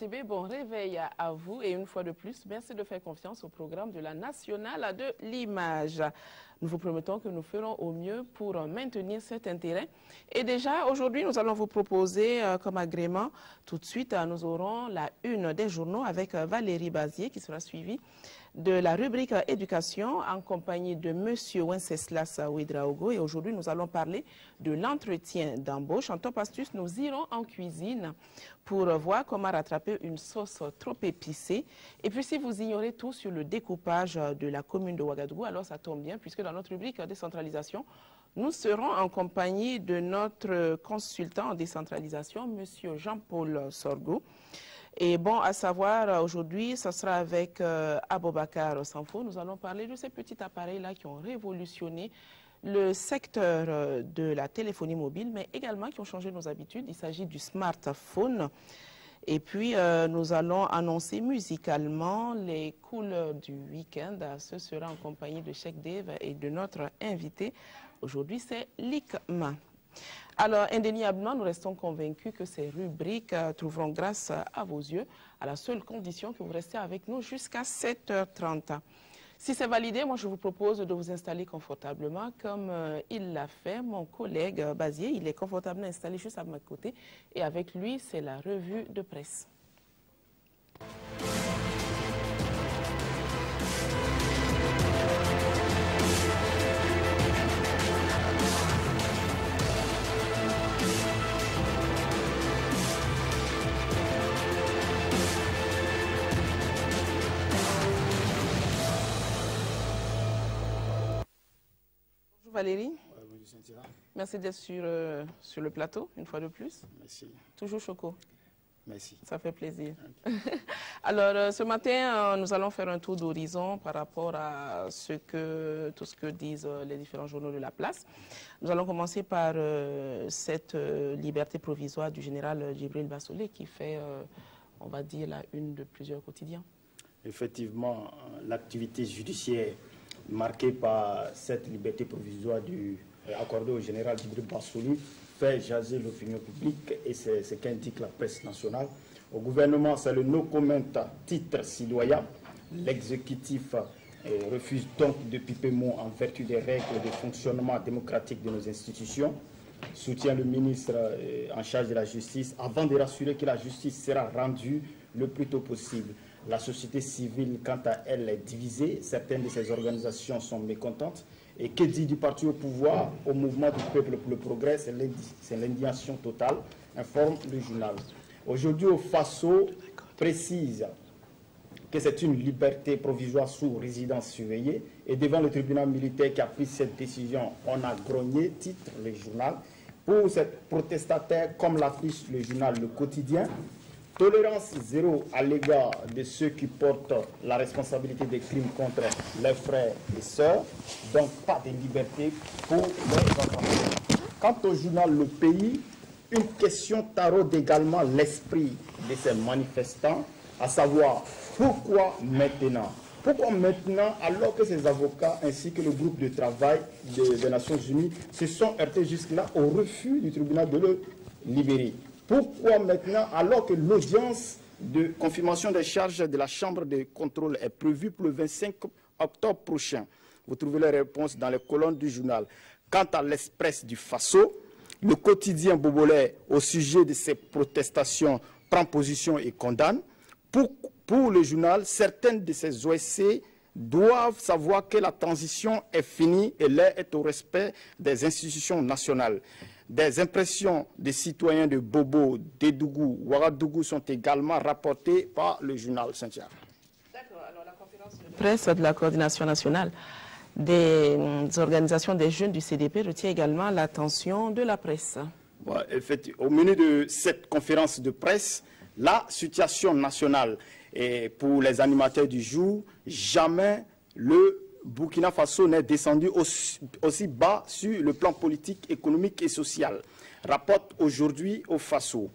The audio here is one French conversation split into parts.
Sidibé, bon réveil à vous et une fois de plus, merci de faire confiance au programme de la Nationale de l'Image. Nous vous promettons que nous ferons au mieux pour maintenir cet intérêt. Et déjà, aujourd'hui, nous allons vous proposer comme agrément, tout de suite, nous aurons la une des journaux avec Valérie Bazier qui sera suivie de la rubrique éducation en compagnie de M. Wenceslas Ouedraogo. Et aujourd'hui, nous allons parler de l'entretien d'embauche. En top astuce, nous irons en cuisine pour voir comment rattraper une sauce trop épicée. Et puis, si vous ignorez tout sur le découpage de la commune de Ouagadougou, alors ça tombe bien, puisque dans notre rubrique décentralisation, nous serons en compagnie de notre consultant en décentralisation, M. Jean-Paul Sorgo. Et bon, à savoir, aujourd'hui, ce sera avec Aboubakar Sanfo. Nous allons parler de ces petits appareils-là qui ont révolutionné le secteur de la téléphonie mobile, mais également qui ont changé nos habitudes. Il s'agit du smartphone. Et puis, nous allons annoncer musicalement les couleurs du week-end. Ce sera en compagnie de Cheikh Dave et de notre invité. Aujourd'hui, c'est Likma. Alors, indéniablement, nous restons convaincus que ces rubriques trouveront grâce à vos yeux, à la seule condition que vous restez avec nous jusqu'à 7h30. Si c'est validé, moi, je vous propose de vous installer confortablement, comme il l'a fait, mon collègue Bazier. Il est confortablement installé juste à ma côté. Et avec lui, c'est la revue de presse. Valérie, merci d'être sur le plateau, une fois de plus. Merci. Toujours choco. Merci. Ça fait plaisir. Alors, ce matin, nous allons faire un tour d'horizon par rapport à tout ce que disent les différents journaux de la place. Nous allons commencer par cette liberté provisoire du général Djibril Bassolé qui fait, on va dire, la une de plusieurs quotidiens. Effectivement, l'activité judiciaire marquée par cette liberté provisoire accordée au général Djibril Bassolé fait jaser l'opinion publique et c'est ce qu'indique la presse nationale. Au gouvernement, c'est le no comment titre citoyen. L'exécutif refuse donc de piper mot en vertu des règles de fonctionnement démocratique de nos institutions. Soutient le ministre en charge de la justice avant de rassurer que la justice sera rendue le plus tôt possible. La société civile, quant à elle, est divisée. Certaines de ces organisations sont mécontentes. Et que dit du parti au pouvoir, au mouvement du peuple pour le progrès, c'est l'indignation totale, informe le journal. Aujourd'hui, au Faso précise que c'est une liberté provisoire sous résidence surveillée. Et devant le tribunal militaire qui a pris cette décision, on a grogné, titre le journal. Pour cette protestataire, comme l'affiche le journal Le Quotidien, tolérance zéro à l'égard de ceux qui portent la responsabilité des crimes contre leurs frères et sœurs. Donc pas de liberté pour les enfants. Quant au journal Le Pays, une question taraude également l'esprit de ces manifestants, à savoir pourquoi maintenant? Pourquoi maintenant, alors que ces avocats ainsi que le groupe de travail des Nations Unies se sont heurtés jusque-là au refus du tribunal de le libérer? Pourquoi maintenant, alors que l'audience de confirmation des charges de la Chambre de contrôle est prévue pour le 25 octobre prochain? Vous trouvez les réponses dans les colonnes du journal. Quant à l'Express du Faso, le quotidien bobolais au sujet de ces protestations prend position et condamne. Pour le journal, certaines de ces OSC doivent savoir que la transition est finie et l'heure est au respect des institutions nationales. Des impressions des citoyens de Bobo, d'Edougou, Ouagadougou sont également rapportées par le journal Saint-Pierre. D'accord. Alors la conférence de presse de la coordination nationale des organisations des jeunes du CDP retient également l'attention de la presse. Ouais, effectivement, au menu de cette conférence de presse, la situation nationale et pour les animateurs du jour, jamais le Burkina Faso n'est descendu aussi bas sur le plan politique, économique et social, rapporte aujourd'hui au Faso.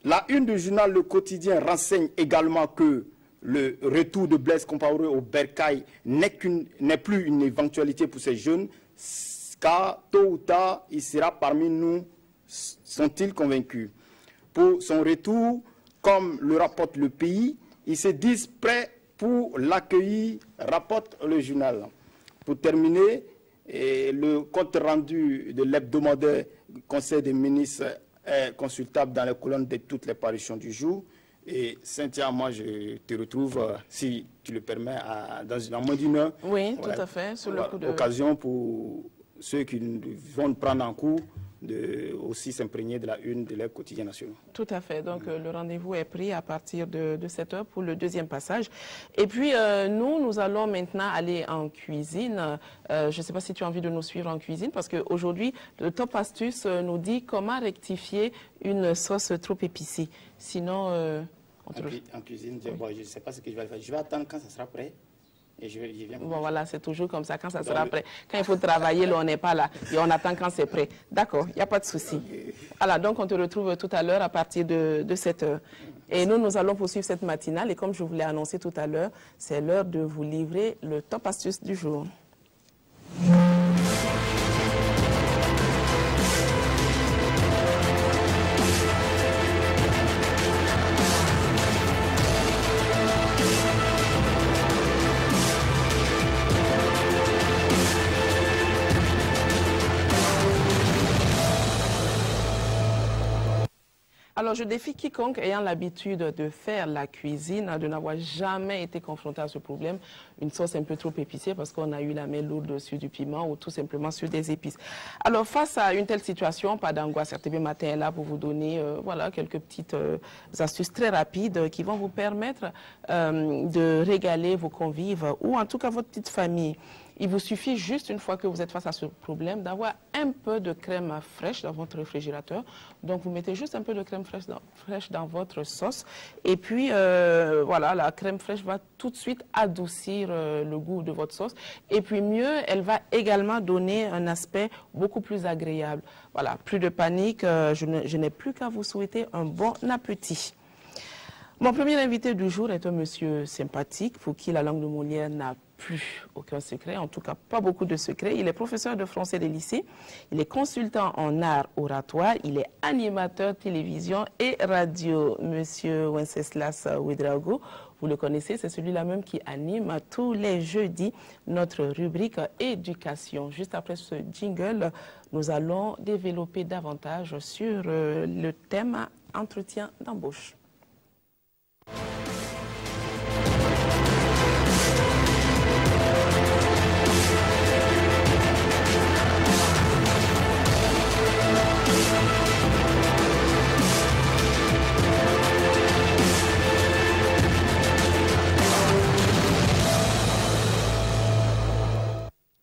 La une du journal Le Quotidien renseigne également que le retour de Blaise Compaoré au Bercail n'est plus une éventualité pour ces jeunes, car tôt ou tard, il sera parmi nous, sont-ils convaincus. Pour son retour, comme le rapporte le pays, ils se disent prêts pour l'accueillir, rapporte le journal. Pour terminer, le compte rendu de l'hebdomadaire Conseil des ministres est consultable dans les colonnes de toutes les parutions du jour. Et Cynthia, moi je te retrouve, si tu le permets, dans moins d'une heure. Oui, tout à fait. Sur le coup de... Occasion pour ceux qui vont prendre en cours de aussi s'imprégner de la une de leur quotidien national. Tout à fait. Donc, le rendez-vous est pris à partir de 7 heures pour le deuxième passage. Et puis, nous allons maintenant aller en cuisine. Je ne sais pas si tu as envie de nous suivre en cuisine, parce qu'aujourd'hui, le Top Astuce nous dit comment rectifier une sauce trop épicée. Sinon... en cuisine, je ne sais pas ce que je vais faire. Je vais attendre quand ça sera prêt. Et je viens. Bon, voilà, c'est toujours comme ça, quand ça sera prêt. Quand il faut travailler, là, on n'est pas là. Et on attend quand c'est prêt. D'accord, il n'y a pas de souci. Voilà, donc on te retrouve tout à l'heure à partir de 7 heures. Et nous allons poursuivre cette matinale. Et comme je vous l'ai annoncé tout à l'heure, c'est l'heure de vous livrer le Top Astuce du jour. Alors, je défie quiconque ayant l'habitude de faire la cuisine de n'avoir jamais été confronté à ce problème, une sauce un peu trop épicée parce qu'on a eu la main lourde sur du piment ou tout simplement sur des épices. Alors, face à une telle situation, pas d'angoisse, RTB Matin est là pour vous donner voilà, quelques petites astuces très rapides qui vont vous permettre de régaler vos convives ou en tout cas votre petite famille. Il vous suffit juste, une fois que vous êtes face à ce problème, d'avoir un peu de crème fraîche dans votre réfrigérateur. Donc, vous mettez juste un peu de crème fraîche dans votre sauce. Et puis, voilà, la crème fraîche va tout de suite adoucir le goût de votre sauce. Et puis, mieux, elle va également donner un aspect beaucoup plus agréable. Voilà, plus de panique. Je n'ai plus qu'à vous souhaiter un bon appétit. Mon premier invité du jour est un monsieur sympathique pour qui la langue de Molière n'a plus aucun secret, en tout cas pas beaucoup de secrets. Il est professeur de français des lycées, il est consultant en art oratoire, il est animateur télévision et radio. Monsieur Wenceslas Ouedraogo, vous le connaissez, c'est celui-là même qui anime tous les jeudis notre rubrique éducation. Juste après ce jingle, nous allons développer davantage sur le thème entretien d'embauche.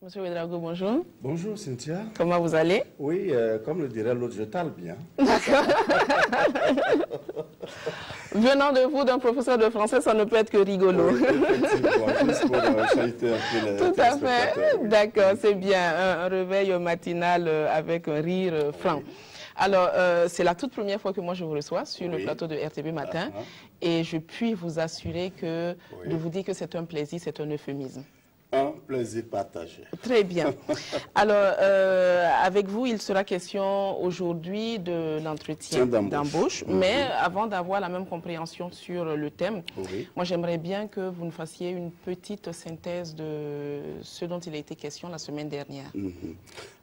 Monsieur Ouedraogo, bonjour. Bonjour Cynthia. Comment vous allez? Oui, comme le dirait l'autre, je parle bien. D'accord. Venant de vous, d'un professeur de français, ça ne peut être que rigolo. Oui, effectivement, juste pour chahuter un peu les Tout à fait. D'accord, c'est bien. Un réveil matinal avec un rire franc. Alors, c'est la toute première fois que moi je vous reçois sur le plateau de RTB Matin. Et je puis vous assurer que de vous dire que c'est un plaisir, c'est un euphémisme. Un plaisir partagé. Très bien. Alors, avec vous, il sera question aujourd'hui de l'entretien d'embauche. Mais avant d'avoir la même compréhension sur le thème, moi j'aimerais bien que vous nous fassiez une petite synthèse de ce dont il a été question la semaine dernière.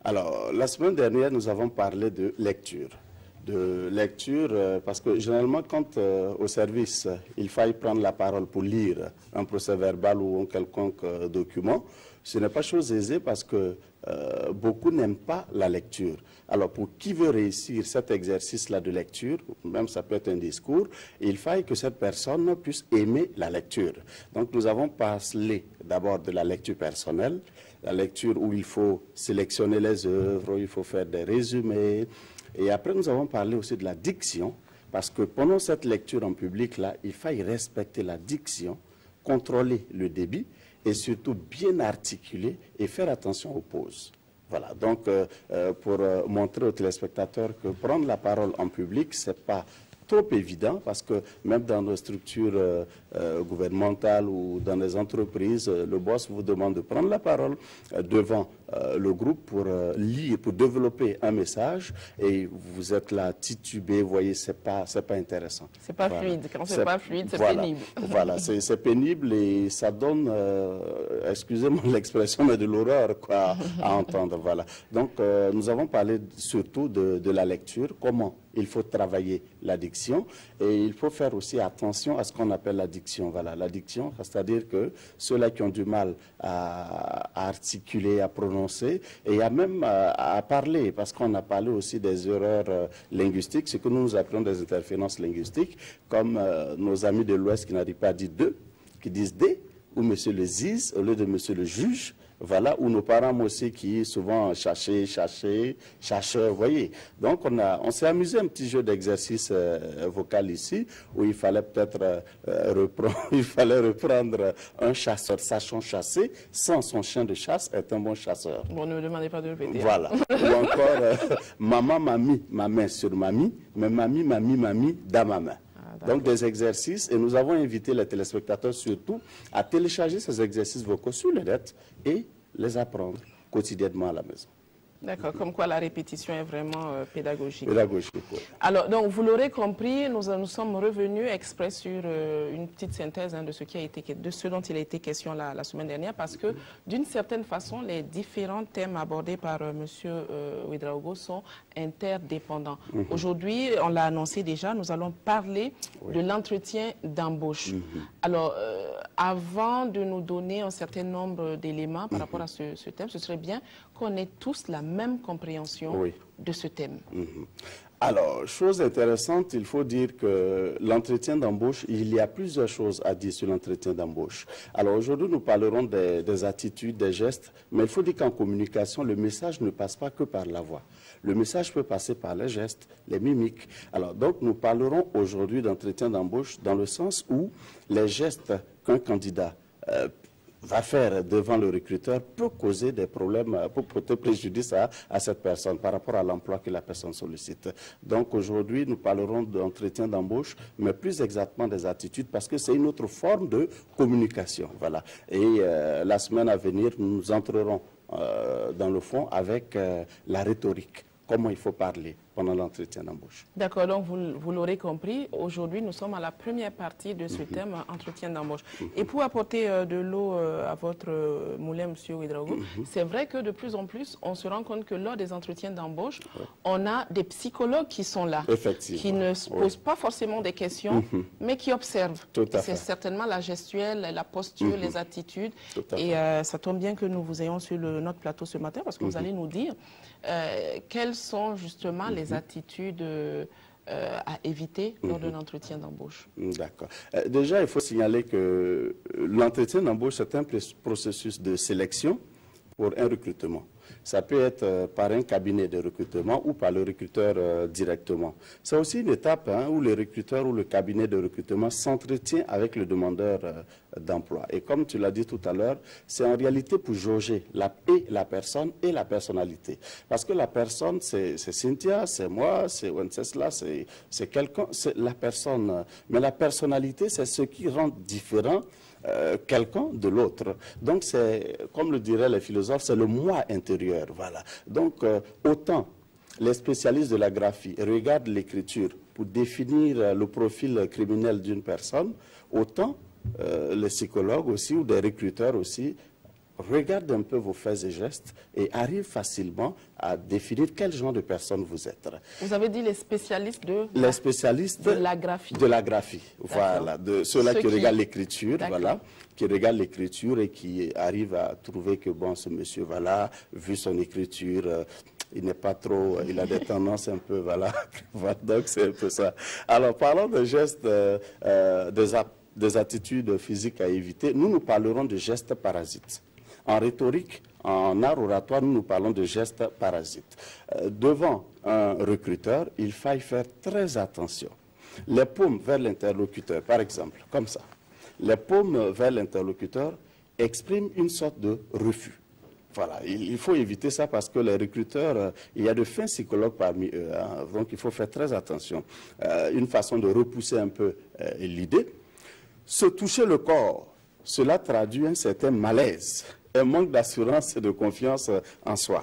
Alors, la semaine dernière, nous avons parlé de lecture. Parce que généralement quand au service il faille prendre la parole pour lire un procès-verbal ou un quelconque document, ce n'est pas chose aisée parce que beaucoup n'aiment pas la lecture. Alors pour qui veut réussir cet exercice-là de lecture, même ça peut être un discours, il faille que cette personne puisse aimer la lecture. Donc nous avons parlé d'abord de la lecture personnelle, la lecture où il faut sélectionner les œuvres, où il faut faire des résumés. Et après, nous avons parlé aussi de la diction, parce que pendant cette lecture en public-là, il faille respecter la diction, contrôler le débit et surtout bien articuler et faire attention aux pauses. Voilà, donc pour montrer aux téléspectateurs que prendre la parole en public, ce n'est pas trop évident parce que même dans nos structures gouvernementales ou dans les entreprises, le boss vous demande de prendre la parole devant le groupe pour lire, pour développer un message, et vous êtes là titubé, vous voyez, c'est pas intéressant. C'est pas fluide. Quand c'est pas fluide, c'est pénible. Voilà, c'est pénible et ça donne, excusez-moi l'expression, mais de l'horreur quoi à entendre. Voilà. Donc nous avons parlé surtout de la lecture, comment il faut travailler l'addiction, et il faut faire aussi attention à ce qu'on appelle l'addiction. Voilà, l'addiction, c'est-à-dire que ceux-là qui ont du mal à articuler, à prononcer, et à même à parler, parce qu'on a parlé aussi des erreurs linguistiques, ce que nous appelons des interférences linguistiques, comme nos amis de l'Ouest qui n'arrivent pas à dire deux, qui disent des, ou monsieur le ziz au lieu de monsieur le juge. Voilà, ou nos parents aussi qui souvent chercheurs, vous voyez. Donc on s'est amusé un petit jeu d'exercice vocal ici, où il fallait peut-être reprendre un chasseur sachant chasser, sans son chien de chasse est un bon chasseur. Bon, ne me demandez pas de répéter. Voilà. Ou encore, maman, mamie, ma main sur mamie, mais mamie, mamie, dans ma main. Donc des exercices, et nous avons invité les téléspectateurs surtout à télécharger ces exercices vocaux sur le net et les apprendre quotidiennement à la maison. D'accord, comme quoi la répétition est vraiment pédagogique. Pédagogique, oui. Alors, donc, vous l'aurez compris, nous sommes revenus exprès sur une petite synthèse de ce dont il a été question la semaine dernière, parce que, d'une certaine façon, les différents thèmes abordés par M. Ouédraogo sont interdépendants. Aujourd'hui, on l'a annoncé déjà, nous allons parler de l'entretien d'embauche. Alors, avant de nous donner un certain nombre d'éléments par rapport à ce thème, ce serait bien qu'on ait tous la même compréhension de ce thème. Alors, chose intéressante, il faut dire que l'entretien d'embauche, il y a plusieurs choses à dire sur l'entretien d'embauche. Alors aujourd'hui, nous parlerons des attitudes, des gestes, mais il faut dire qu'en communication, le message ne passe pas que par la voix. Le message peut passer par les gestes, les mimiques. Alors donc, nous parlerons aujourd'hui d'entretien d'embauche dans le sens où les gestes qu'un candidat va faire devant le recruteur peut causer des problèmes, peut porter préjudice à cette personne par rapport à l'emploi que la personne sollicite. Donc aujourd'hui, nous parlerons d'entretien d'embauche, mais plus exactement des attitudes, parce que c'est une autre forme de communication. Voilà. Et la semaine à venir, nous entrerons dans le fond avec la rhétorique, comment il faut parler pendant l'entretien d'embauche. D'accord, donc vous l'aurez compris, aujourd'hui nous sommes à la première partie de ce thème, entretien d'embauche. Et pour apporter de l'eau à votre moulin, M. Ouédraogo, c'est vrai que de plus en plus, on se rend compte que lors des entretiens d'embauche, on a des psychologues qui sont là, qui ne se posent pas forcément des questions, mais qui observent. C'est certainement la gestuelle, la posture, les attitudes. Et ça tombe bien que nous vous ayons sur notre plateau ce matin, parce que vous allez nous dire quelles sont justement les attitudes à éviter lors d'un entretien d'embauche. D'accord. Déjà, il faut signaler que l'entretien d'embauche, c'est un processus de sélection pour un recrutement. Ça peut être par un cabinet de recrutement ou par le recruteur directement. C'est aussi une étape où le recruteur ou le cabinet de recrutement s'entretient avec le demandeur d'emploi. Et comme tu l'as dit tout à l'heure, c'est en réalité pour jauger la personne et la personnalité. Parce que la personne, c'est Cynthia, c'est moi, c'est Wenceslas, c'est quelqu'un, c'est la personne. Mais la personnalité, c'est ce qui rend différent quelqu'un de l'autre. Donc c'est, comme le diraient les philosophes, c'est le moi intérieur. Voilà. Donc autant les spécialistes de la graphie regardent l'écriture pour définir le profil criminel d'une personne, autant les psychologues aussi ou des recruteurs aussi regardent un peu vos faits et gestes et arrivent facilement à définir quel genre de personne vous êtes. Vous avez dit les spécialistes de la graphie. De la graphie, voilà. De ceux-là qui regardent l'écriture, voilà, qui regardent l'écriture et qui arrivent à trouver que, bon, ce monsieur, voilà, vu son écriture, il n'est pas trop, il a des tendances un peu, voilà. Donc c'est un peu ça. Alors, parlons de gestes, des attitudes physiques à éviter. Nous parlerons de gestes parasites. En rhétorique, en art oratoire, nous parlons de gestes parasites. Devant un recruteur, il faille faire très attention. Les paumes vers l'interlocuteur, par exemple, comme ça. Les paumes vers l'interlocuteur expriment une sorte de refus. Voilà, il faut éviter ça parce que les recruteurs, il y a de fins psychologues parmi eux, donc il faut faire très attention. Une façon de repousser un peu l'idée, se toucher le corps cela traduit un certain malaise, un manque d'assurance et de confiance en soi.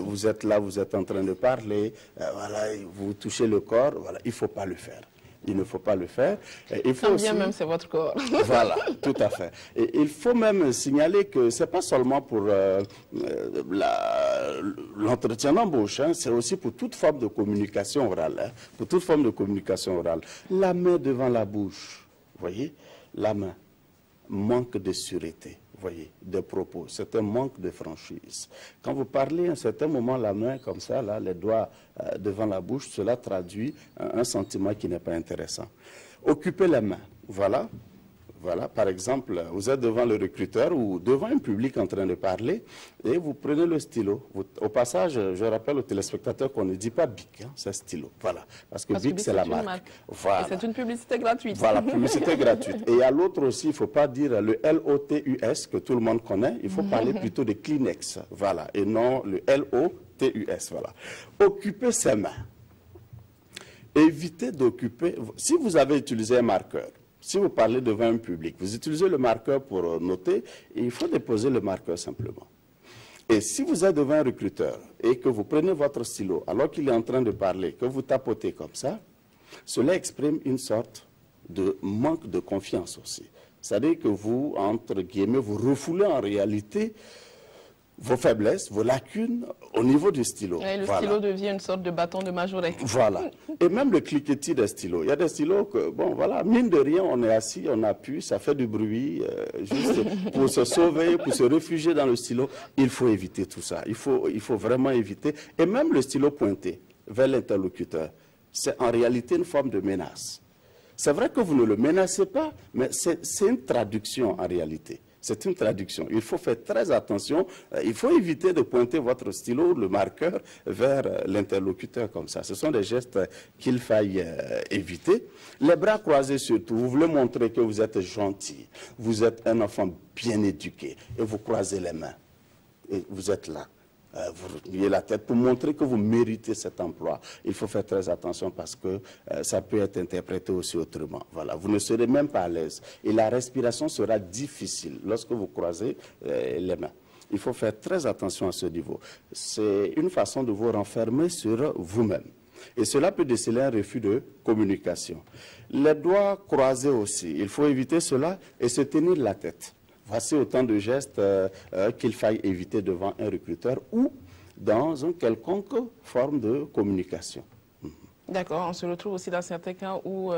Vous êtes là, vous êtes en train de parler, voilà, vous touchez le corps, voilà, il ne faut pas le faire. Il ne faut pas le faire. Il faut aussi... bien même, c'est votre corps. Voilà, tout à fait. Et il faut même signaler que ce n'est pas seulement pour l'entretien d'embauche, hein, c'est aussi pour toute forme de communication orale. Hein, pour toute forme de communication orale. La main devant la bouche, vous voyez, la main, manque de sûreté. Vous voyez, des propos, c'est un manque de franchise. Quand vous parlez à un certain moment la main comme ça, là, les doigts devant la bouche, cela traduit un sentiment qui n'est pas intéressant. Occuper la main, voilà. Voilà, par exemple, vous êtes devant le recruteur ou devant un public en train de parler et vous prenez le stylo. Au passage, je rappelle aux téléspectateurs qu'on ne dit pas BIC, hein, c'est stylo. Voilà, parce que BIC, c'est la marque. Voilà. C'est une publicité gratuite. Voilà, publicité gratuite. Et à l'autre aussi, il ne faut pas dire le LOTUS que tout le monde connaît, il faut parler plutôt de Kleenex, voilà, et non le LOTUS, voilà. Occuper ses mains. Évitez d'occuper, si vous avez utilisé un marqueur, si vous parlez devant un public, vous utilisez le marqueur pour noter, et il faut déposer le marqueur simplement. Et si vous êtes devant un recruteur et que vous prenez votre stylo alors qu'il est en train de parler, que vous tapotez comme ça, cela exprime une sorte de manque de confiance aussi. C'est-à-dire que vous, entre guillemets, vous refoulez en réalité vos faiblesses, vos lacunes au niveau du stylo. Et le stylo devient une sorte de bâton de majorette. Voilà. Et même le cliquetis des stylos. Il y a des stylos que, bon, voilà, mine de rien, on est assis, on appuie, ça fait du bruit. Juste pour se sauver, pour se réfugier dans le stylo, il faut éviter tout ça. Il faut vraiment éviter. Et même le stylo pointé vers l'interlocuteur, c'est en réalité une forme de menace. C'est vrai que vous ne le menacez pas, mais c'est une traduction en réalité. C'est une traduction. Il faut faire très attention. Il faut éviter de pointer votre stylo, le marqueur, vers l'interlocuteur comme ça. Ce sont des gestes qu'il faille éviter. Les bras croisés surtout. Vous voulez montrer que vous êtes gentil. Vous êtes un enfant bien éduqué. Et vous croisez les mains. Et vous êtes là. Vous remuez la tête pour montrer que vous méritez cet emploi. Il faut faire très attention parce que ça peut être interprété aussi autrement. Voilà, vous ne serez même pas à l'aise. Et la respiration sera difficile lorsque vous croisez les mains. Il faut faire très attention à ce niveau. C'est une façon de vous renfermer sur vous-même. Et cela peut déceler un refus de communication. Les doigts croisés aussi, il faut éviter cela et se tenir la tête. Voici autant de gestes qu'il faille éviter devant un recruteur ou dans une quelconque forme de communication. D'accord, on se retrouve aussi dans certains cas où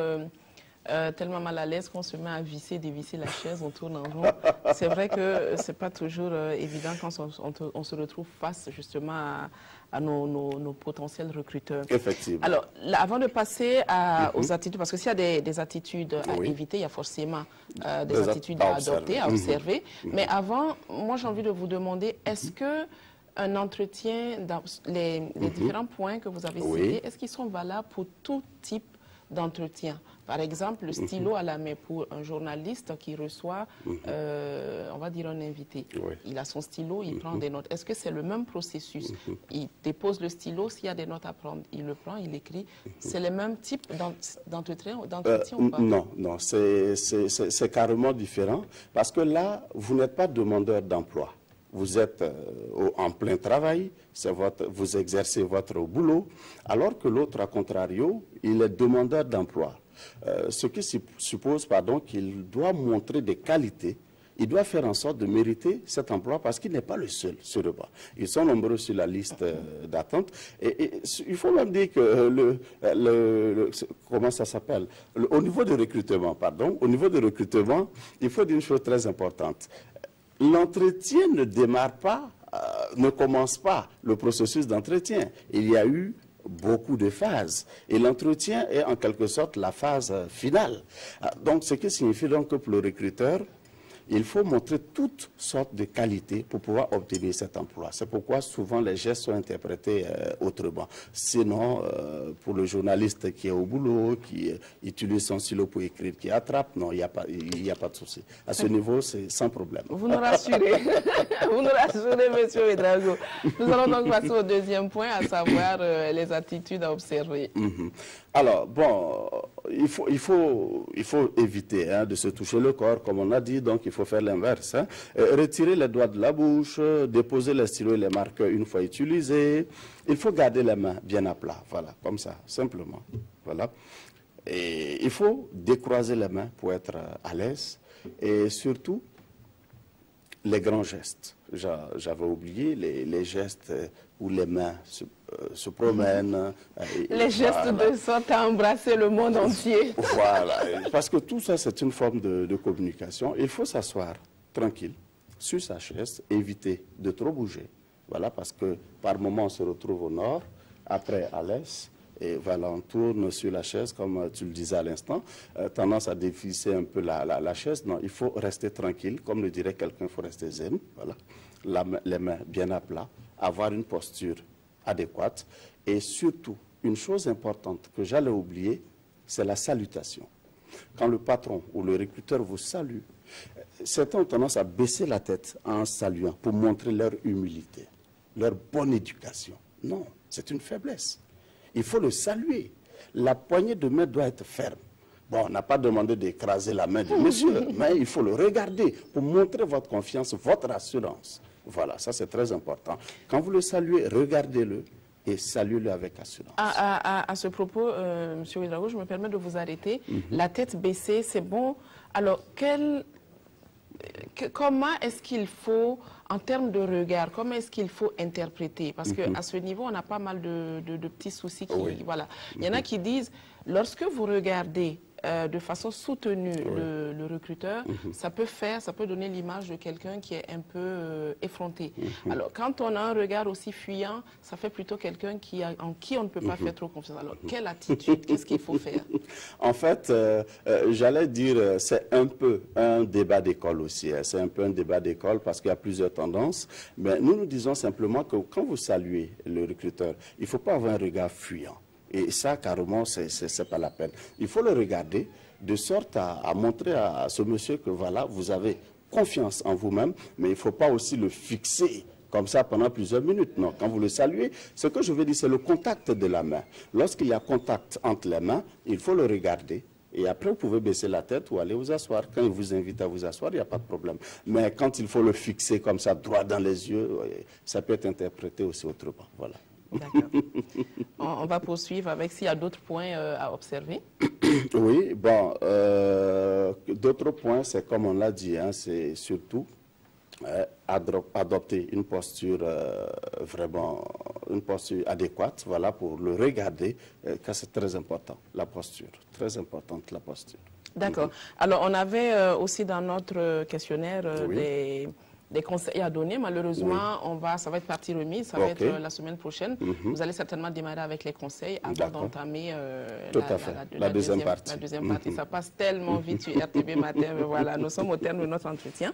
tellement mal à l'aise qu'on se met à visser, dévisser la chaise, on tourne en rond. C'est vrai que ce n'est pas toujours évident quand on se retrouve face justement à nos potentiels recruteurs. Effectivement. Alors, là, avant de passer aux attitudes, parce que s'il y a des attitudes à éviter, il y a forcément des attitudes à adopter, à observer. Mais avant, moi j'ai envie de vous demander, est-ce que un entretien, dans les différents points que vous avez cités, est-ce qu'ils sont valables pour tout type d'entretien? Par exemple, le stylo à la main pour un journaliste qui reçoit, on va dire un invité. Il a son stylo, il prend des notes. Est-ce que c'est le même processus? Il dépose le stylo, s'il y a des notes à prendre, il le prend, il écrit. C'est le même type d'entretien ou pas? Non, non, c'est carrément différent. Parce que là, vous n'êtes pas demandeur d'emploi. Vous êtes en plein travail, vous exercez votre boulot, alors que l'autre, à contrario, il est demandeur d'emploi. Ce qui suppose qu'il doit montrer des qualités, il doit faire en sorte de mériter cet emploi parce qu'il n'est pas le seul sur le banc. Ils sont nombreux sur la liste d'attente. Et il faut même dire que comment ça s'appelle? Au niveau du recrutement, il faut dire une chose très importante. L'entretien ne démarre pas, ne commence pas le processus d'entretien. Il y a eu beaucoup de phases. Et l'entretien est en quelque sorte la phase finale. Donc, ce qui signifie donc que pour le recruteur, il faut montrer toutes sortes de qualités pour pouvoir obtenir cet emploi. C'est pourquoi souvent les gestes sont interprétés autrement. Sinon, pour le journaliste qui est au boulot, qui utilise son stylo pour écrire, qui attrape, non, il n'y a pas de souci. À ce niveau, c'est sans problème. Vous nous rassurez. Vous nous rassurez, monsieur Ouédraogo. Nous allons donc passer au deuxième point, à savoir les attitudes à observer. Alors, bon, il faut éviter de se toucher le corps, comme on a dit, donc il faut faire l'inverse. Retirer les doigts de la bouche, déposer les stylos et les marqueurs une fois utilisés. Il faut garder les mains bien à plat, voilà, comme ça, simplement. Voilà. Et il faut décroiser les mains pour être à l'aise. Et surtout, les grands gestes. J'avais oublié les gestes où les mains se promènent. Les gestes de sorte à embrasser le monde entier. Voilà, parce que tout ça, c'est une forme de communication. Il faut s'asseoir tranquille sur sa chaise, éviter de trop bouger. Voilà, parce que par moment, on se retrouve au nord, après à l'est. Et voilà, on tourne sur la chaise, comme tu le disais à l'instant, tendance à dévisser un peu la chaise. Non, il faut rester tranquille, comme le dirait quelqu'un, il faut rester zen. Voilà, les mains bien à plat, avoir une posture adéquate. Et surtout, une chose importante que j'allais oublier, c'est la salutation. Quand le patron ou le recruteur vous salue, certains ont tendance à baisser la tête en saluant pour montrer leur humilité, leur bonne éducation. Non, c'est une faiblesse. Il faut le saluer. La poignée de main doit être ferme. Bon, on n'a pas demandé d'écraser la main du monsieur, mais il faut le regarder pour montrer votre confiance, votre assurance. Voilà, ça c'est très important. Quand vous le saluez, regardez-le et saluez-le avec assurance. À ce propos, M. Ouedraogo, je me permets de vous arrêter. La tête baissée, c'est bon. Alors, comment est-ce qu'il faut, en termes de regard, comment est-ce qu'il faut interpréter? Parce qu'à ce niveau, on a pas mal de petits soucis. Voilà. Il y en a qui disent, lorsque vous regardez de façon soutenue le recruteur, ça peut donner l'image de quelqu'un qui est un peu effronté. Alors, quand on a un regard aussi fuyant, ça fait plutôt quelqu'un en qui on ne peut pas faire trop confiance. Alors, quelle attitude? Qu'est-ce qu'il faut faire? En fait, j'allais dire, c'est un peu un débat d'école aussi. C'est un peu un débat d'école parce qu'il y a plusieurs tendances. Mais nous disons simplement que quand vous saluez le recruteur, il ne faut pas avoir un regard fuyant. Et ça, carrément, c'est pas la peine. Il faut le regarder de sorte à montrer à ce monsieur que voilà, vous avez confiance en vous-même, mais il ne faut pas aussi le fixer comme ça pendant plusieurs minutes. Non, quand vous le saluez, ce que je veux dire, c'est le contact de la main. Lorsqu'il y a contact entre les mains, il faut le regarder. Et après, vous pouvez baisser la tête ou aller vous asseoir. Quand il vous invite à vous asseoir, il n'y a pas de problème. Mais quand il faut le fixer comme ça, droit dans les yeux, ça peut être interprété aussi autrement. Voilà. D'accord. On va poursuivre avec s'il y a d'autres points à observer. Oui, bon, d'autres points, c'est comme on l'a dit, c'est surtout adopter une posture vraiment, une posture adéquate, voilà, pour le regarder, car c'est très important, la posture, très importante la posture. D'accord. Alors, on avait aussi dans notre questionnaire des conseils à donner. Malheureusement, ça va être partie remise, ça va être la semaine prochaine. Vous allez certainement démarrer avec les conseils avant d'entamer la deuxième partie. La deuxième partie. Ça passe tellement vite sur RTB Matin. Mais voilà, nous sommes au terme de notre entretien.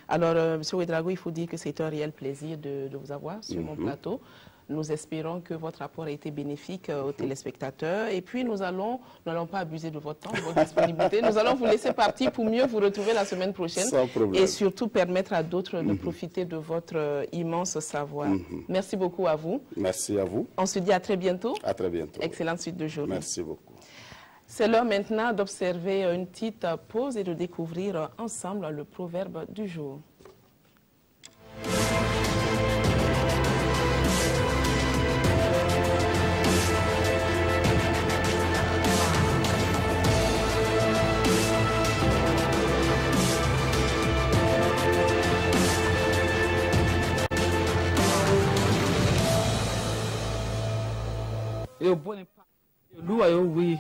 Alors, M. Ouedraogo, il faut dire que c'est un réel plaisir de vous avoir sur mon plateau. Nous espérons que votre rapport a été bénéfique aux téléspectateurs. Et puis, nous n'allons pas abuser de votre temps, de votre disponibilité. Nous allons vous laisser partir pour mieux vous retrouver la semaine prochaine. Sans problème. Et surtout permettre à d'autres de profiter de votre immense savoir. Merci beaucoup à vous. Merci à vous. On se dit à très bientôt. À très bientôt. Excellente suite de journée. Merci beaucoup. C'est l'heure maintenant d'observer une petite pause et de découvrir ensemble le proverbe du jour. Oui,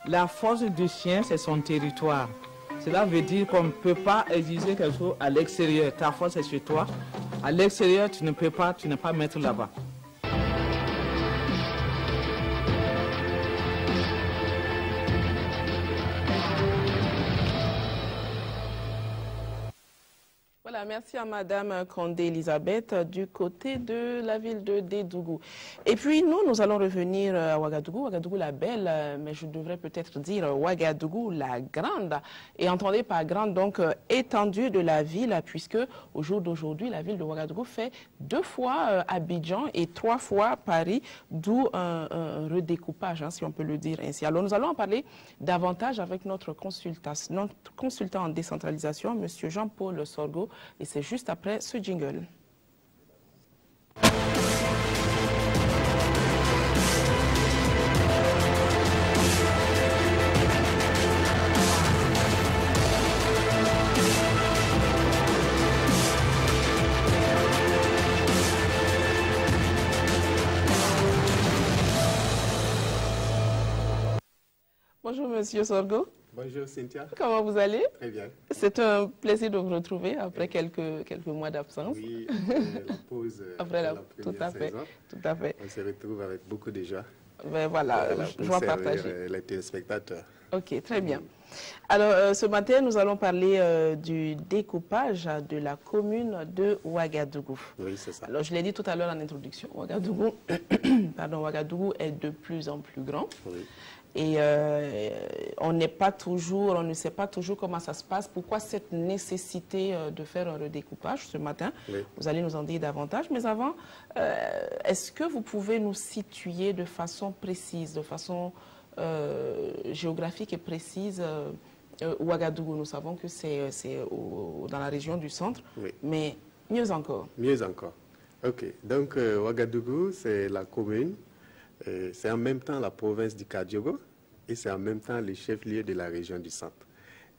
la force du chien, c'est son territoire. Cela veut dire qu'on ne peut pas exiger quelque chose à l'extérieur. Ta force est chez toi. À l'extérieur, tu ne peux pas mettre là-bas. Voilà. Voilà, merci à Madame Condé Elisabeth du côté de la ville de Dédougou. Et puis nous allons revenir à Ouagadougou, Ouagadougou la belle, mais je devrais peut-être dire Ouagadougou la grande. Et entendez par grande, donc étendue de la ville, puisque au jour d'aujourd'hui, la ville de Ouagadougou fait 2 fois Abidjan et 3 fois Paris, d'où un redécoupage, hein, si on peut le dire ainsi. Alors nous allons en parler davantage avec notre consultant en décentralisation, M. Jean-Paul Sorgho, et c'est juste après ce jingle. Bonjour Monsieur Sorgho. Bonjour Cynthia. Comment vous allez? Très bien. C'est un plaisir de vous retrouver après quelques mois d'absence. Oui, après la pause après la tout à fait. Tout à fait. On se retrouve avec beaucoup de joie. Ben voilà, je vais partager. Les téléspectateurs. Ok, très bien. Alors, ce matin, nous allons parler du découpage de la commune de Ouagadougou. Oui, c'est ça. Alors, je l'ai dit tout à l'heure en introduction, Ouagadougou, Ouagadougou est de plus en plus grand. Oui. Et on ne sait pas toujours comment ça se passe. Pourquoi cette nécessité de faire un redécoupage ce matin? Oui. Vous allez nous en dire davantage. Mais avant, est-ce que vous pouvez nous situer de façon précise, de façon géographique et précise Ouagadougou? Nous savons que c'est dans la région du centre, oui. Mais mieux encore. Mieux encore. Ok. Donc, Ouagadougou, c'est la commune. C'est en même temps la province du Kadiogo et c'est en même temps le chef-lieu de la région du centre.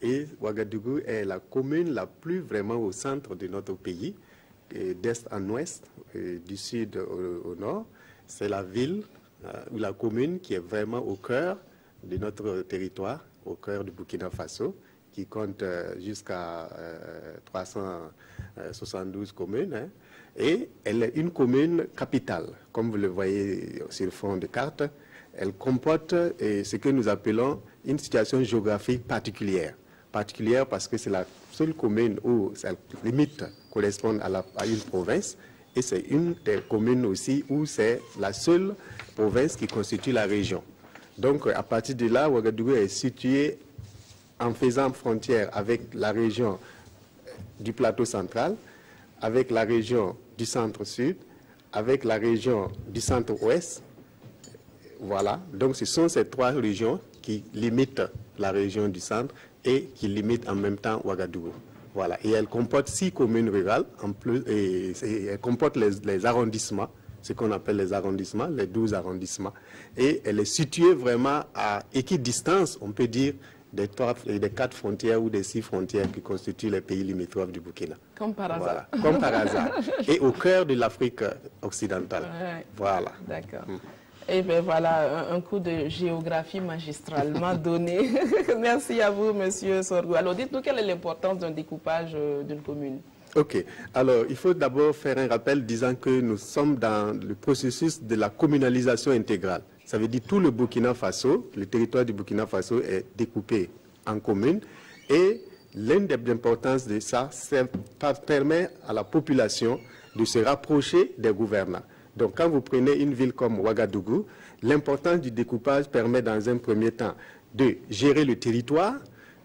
Et Ouagadougou est la commune la plus vraiment au centre de notre pays, d'est en ouest, du sud au nord. C'est la ville ou la commune qui est vraiment au cœur de notre territoire, au cœur du Burkina Faso, qui compte jusqu'à 372 communes. Hein. Et elle est une commune capitale, comme vous le voyez sur le fond de carte. Elle comporte ce que nous appelons une situation géographique particulière. Particulière parce que c'est la seule commune où sa limite correspond à une province. Et c'est une des communes aussi où c'est la seule province qui constitue la région. Donc à partir de là, Ouagadougou est situé en faisant frontière avec la région du plateau central, avec la région du centre-sud, avec la région du centre-ouest. Voilà. Donc, ce sont ces 3 régions qui limitent la région du centre et qui limitent en même temps Ouagadougou. Voilà. Et elle comporte 6 communes rurales, en plus, et elle comporte les arrondissements, ce qu'on appelle les arrondissements, les 12 arrondissements. Et elle est située vraiment à équidistance, on peut dire, des 4 frontières ou des 6 frontières qui constituent les pays limitrophes du Burkina. Comme par hasard. Voilà, comme par hasard. Et au cœur de l'Afrique occidentale. Ouais. Voilà. D'accord. Et bien voilà, un coup de géographie magistralement donné. Merci à vous, Monsieur Sorgho. Alors dites-nous quelle est l'importance d'un découpage d'une commune? Ok. Alors, il faut d'abord faire un rappel disant que nous sommes dans le processus de la communalisation intégrale. Ça veut dire tout le Burkina Faso, le territoire du Burkina Faso est découpé en communes et l'une des importances de ça, ça permet à la population de se rapprocher des gouvernants. Donc quand vous prenez une ville comme Ouagadougou, l'importance du découpage permet dans un premier temps de gérer le territoire.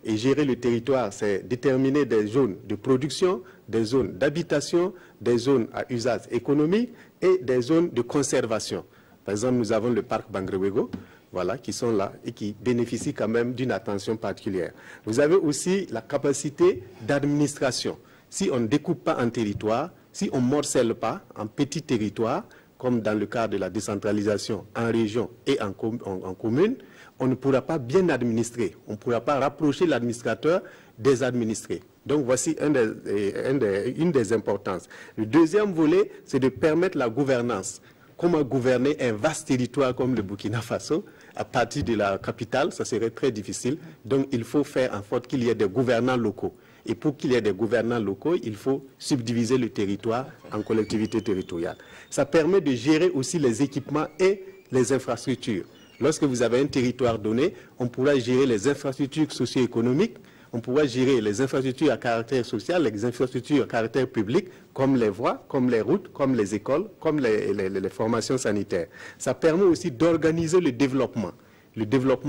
Et gérer le territoire, c'est déterminer des zones de production, des zones d'habitation, des zones à usage économique et des zones de conservation. Par exemple, nous avons le parc Bangrewego, voilà, qui sont là et qui bénéficient quand même d'une attention particulière. Vous avez aussi la capacité d'administration. Si on ne découpe pas en territoire, si on ne morcelle pas en petits territoires, comme dans le cadre de la décentralisation en région et en commune, on ne pourra pas bien administrer. On ne pourra pas rapprocher l'administrateur des administrés. Donc voici une des importances. Le deuxième volet, c'est de permettre la gouvernance. Comment gouverner un vaste territoire comme le Burkina Faso à partir de la capitale, ça serait très difficile. Donc il faut faire en sorte qu'il y ait des gouvernants locaux. Et pour qu'il y ait des gouvernants locaux, il faut subdiviser le territoire en collectivités territoriales. Ça permet de gérer aussi les équipements et les infrastructures. Lorsque vous avez un territoire donné, on pourra gérer les infrastructures socio-économiques, on pourra gérer les infrastructures à caractère social, les infrastructures à caractère public, comme les voies, comme les routes, comme les écoles, comme les formations sanitaires. Ça permet aussi d'organiser le développement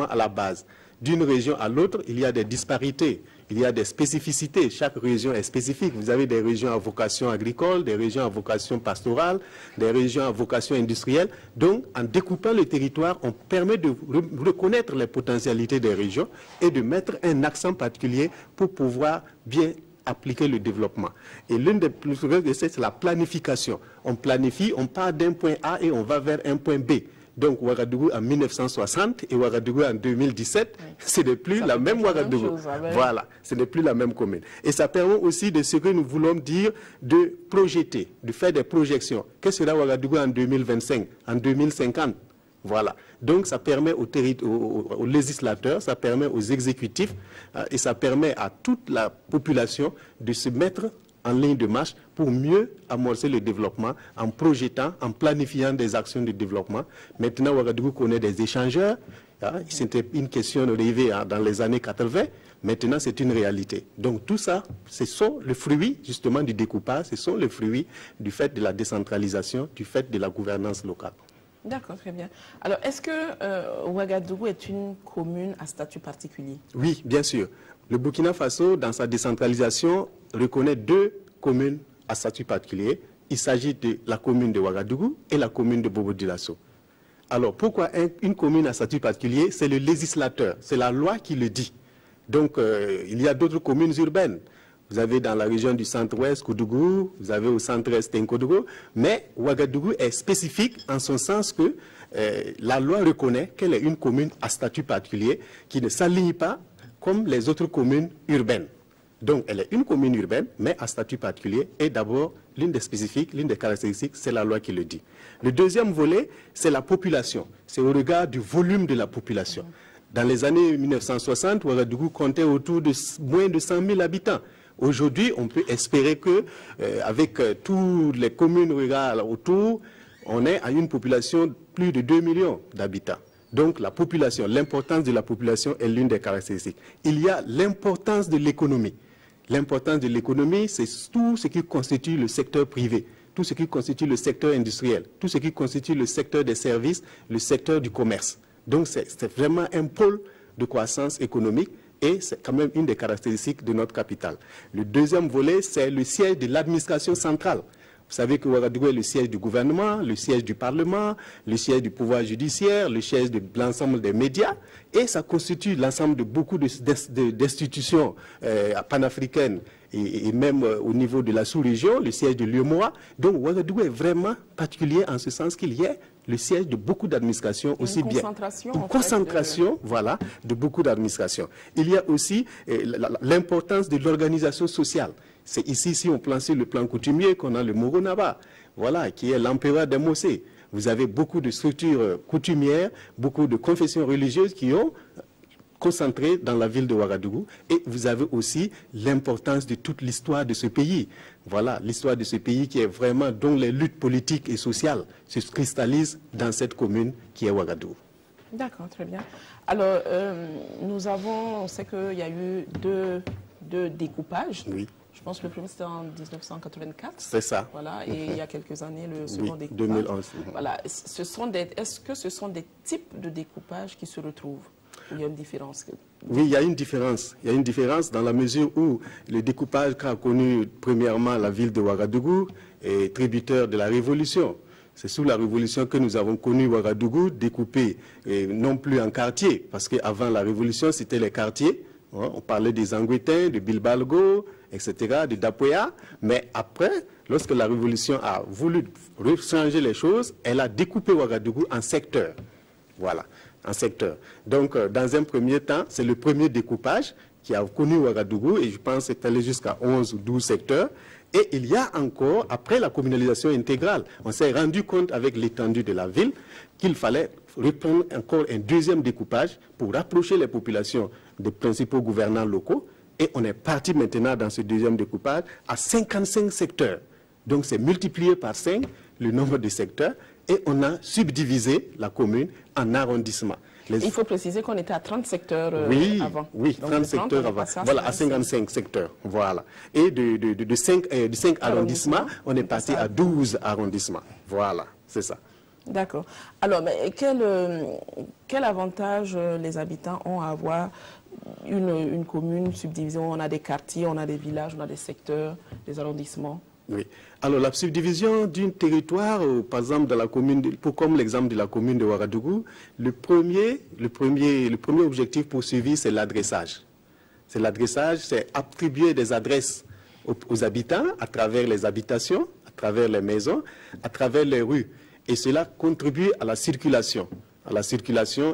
à la base. D'une région à l'autre, il y a des disparités, il y a des spécificités. Chaque région est spécifique. Vous avez des régions à vocation agricole, des régions à vocation pastorale, des régions à vocation industrielle. Donc, en découpant le territoire, on permet de reconnaître les potentialités des régions et de mettre un accent particulier pour pouvoir bien appliquer le développement. Et l'une des plus grandes, c'est la planification. On planifie, on part d'un point A et on va vers un point B. Donc Ouagadougou en 1960 et Ouagadougou en 2017, oui. Ce n'est plus la même Ouagadougou. Voilà, ce n'est plus la même commune. Et ça permet aussi de ce que nous voulons dire, de projeter, de faire des projections. Qu'est-ce que sera Ouagadougou en 2025, en 2050? Voilà. Donc ça permet aux législateurs, ça permet aux exécutifs et ça permet à toute la population de se mettre en ligne de marche pour mieux amorcer le développement en projetant, en planifiant des actions de développement. Maintenant, Ouagadougou connaît des échangeurs. C'était une question rêvée dans les années 80. Maintenant, c'est une réalité. Donc tout ça, ce sont les fruits justement du découpage, ce sont les fruits du fait de la décentralisation, du fait de la gouvernance locale. D'accord, très bien. Alors, est-ce que Ouagadougou est une commune à statut particulier? Oui, bien sûr. Le Burkina Faso, dans sa décentralisation, reconnaît deux communes à statut particulier. Il s'agit de la commune de Ouagadougou et la commune de Bobo-Dioulasso. Alors, pourquoi une commune à statut particulier? C'est le législateur, c'est la loi qui le dit. Donc, il y a d'autres communes urbaines. Vous avez dans la région du centre-ouest, Koudougou, vous avez au centre-est, Tenkodougou, mais Ouagadougou est spécifique en son sens que la loi reconnaît qu'elle est une commune à statut particulier qui ne s'aligne pas comme les autres communes urbaines. Donc, elle est une commune urbaine, mais à statut particulier. Et d'abord, l'une des spécifiques, l'une des caractéristiques, c'est la loi qui le dit. Le deuxième volet, c'est la population. C'est au regard du volume de la population. Dans les années 1960, Ouagadougou comptait autour de moins de 100 000 habitants. Aujourd'hui, on peut espérer que, avec toutes les communes rurales autour, on est à une population de plus de 2 millions d'habitants. Donc la population, l'importance de la population est l'une des caractéristiques. Il y a l'importance de l'économie. L'importance de l'économie, c'est tout ce qui constitue le secteur privé, tout ce qui constitue le secteur industriel, tout ce qui constitue le secteur des services, le secteur du commerce. Donc c'est vraiment un pôle de croissance économique et c'est quand même une des caractéristiques de notre capitale. Le deuxième volet, c'est le siège de l'administration centrale. Vous savez que Ouagadougou est le siège du gouvernement, le siège du Parlement, le siège du pouvoir judiciaire, le siège de l'ensemble des médias, et ça constitue l'ensemble de beaucoup d'institutions panafricaines et même au niveau de la sous-région, le siège de l'UEMOA. Donc Ouagadougou est vraiment particulier en ce sens qu'il y ait le siège de beaucoup d'administrations aussi bien. Une concentration, voilà, de beaucoup d'administrations. Il y a aussi l'importance de l'organisation sociale. C'est ici, si on place le plan coutumier, qu'on a le Moronaba, voilà, qui est l'empereur des Mossé. Vous avez beaucoup de structures coutumières, beaucoup de confessions religieuses qui ont concentré dans la ville de Ouagadougou. Et vous avez aussi l'importance de toute l'histoire de ce pays. Voilà, l'histoire de ce pays qui est vraiment, dont les luttes politiques et sociales se cristallisent dans cette commune qui est Ouagadougou. D'accord, très bien. Alors, on sait qu'il y a eu deux découpages. Oui. Je pense que le premier, c'était en 1984. C'est ça. Voilà, et il y a quelques années, le second découpage. 2011. Voilà. Est-ce que ce sont des types de découpage qui se retrouvent? Il y a une différence? Oui, il y a une différence. Il y a une différence dans la mesure où le découpage qu'a connu premièrement la ville de Ouagadougou est tributaire de la Révolution. C'est sous la Révolution que nous avons connu Ouagadougou découpé, non plus en quartiers, parce qu'avant la Révolution, c'était les quartiers. On parlait des Angouétins, de Bilbalgo, etc., de Dapoya. Mais après, lorsque la Révolution a voulu changer les choses, elle a découpé Ouagadougou en secteurs. Voilà, en secteurs. Donc, dans un premier temps, c'est le premier découpage qui a connu Ouagadougou, et je pense que c'est allé jusqu'à 11 ou 12 secteurs. Et il y a encore, après la communalisation intégrale, on s'est rendu compte avec l'étendue de la ville qu'il fallait reprendre encore un deuxième découpage pour rapprocher les populations des principaux gouvernants locaux. Et on est parti maintenant dans ce deuxième découpage à 55 secteurs. Donc c'est multiplié par 5 le nombre de secteurs et on a subdivisé la commune en arrondissements. Il faut préciser qu'on était à 30 secteurs avant. Oui, donc 30 secteurs avant. Voilà, à 55 secteurs. Voilà. Et de 5 arrondissements, on est passé à 12 arrondissements. Voilà, c'est ça. D'accord. Alors, mais quel avantage les habitants ont à avoir une commune subdivisée? On a des quartiers, on a des villages, on a des secteurs, des arrondissements. Oui. Alors, la subdivision d'un territoire, par exemple, dans la commune, comme l'exemple de la commune de Ouagadougou, le premier objectif poursuivi, c'est l'adressage. C'est l'adressage, c'est attribuer des adresses aux habitants à travers les habitations, à travers les maisons, à travers les rues. Et cela contribue à la circulation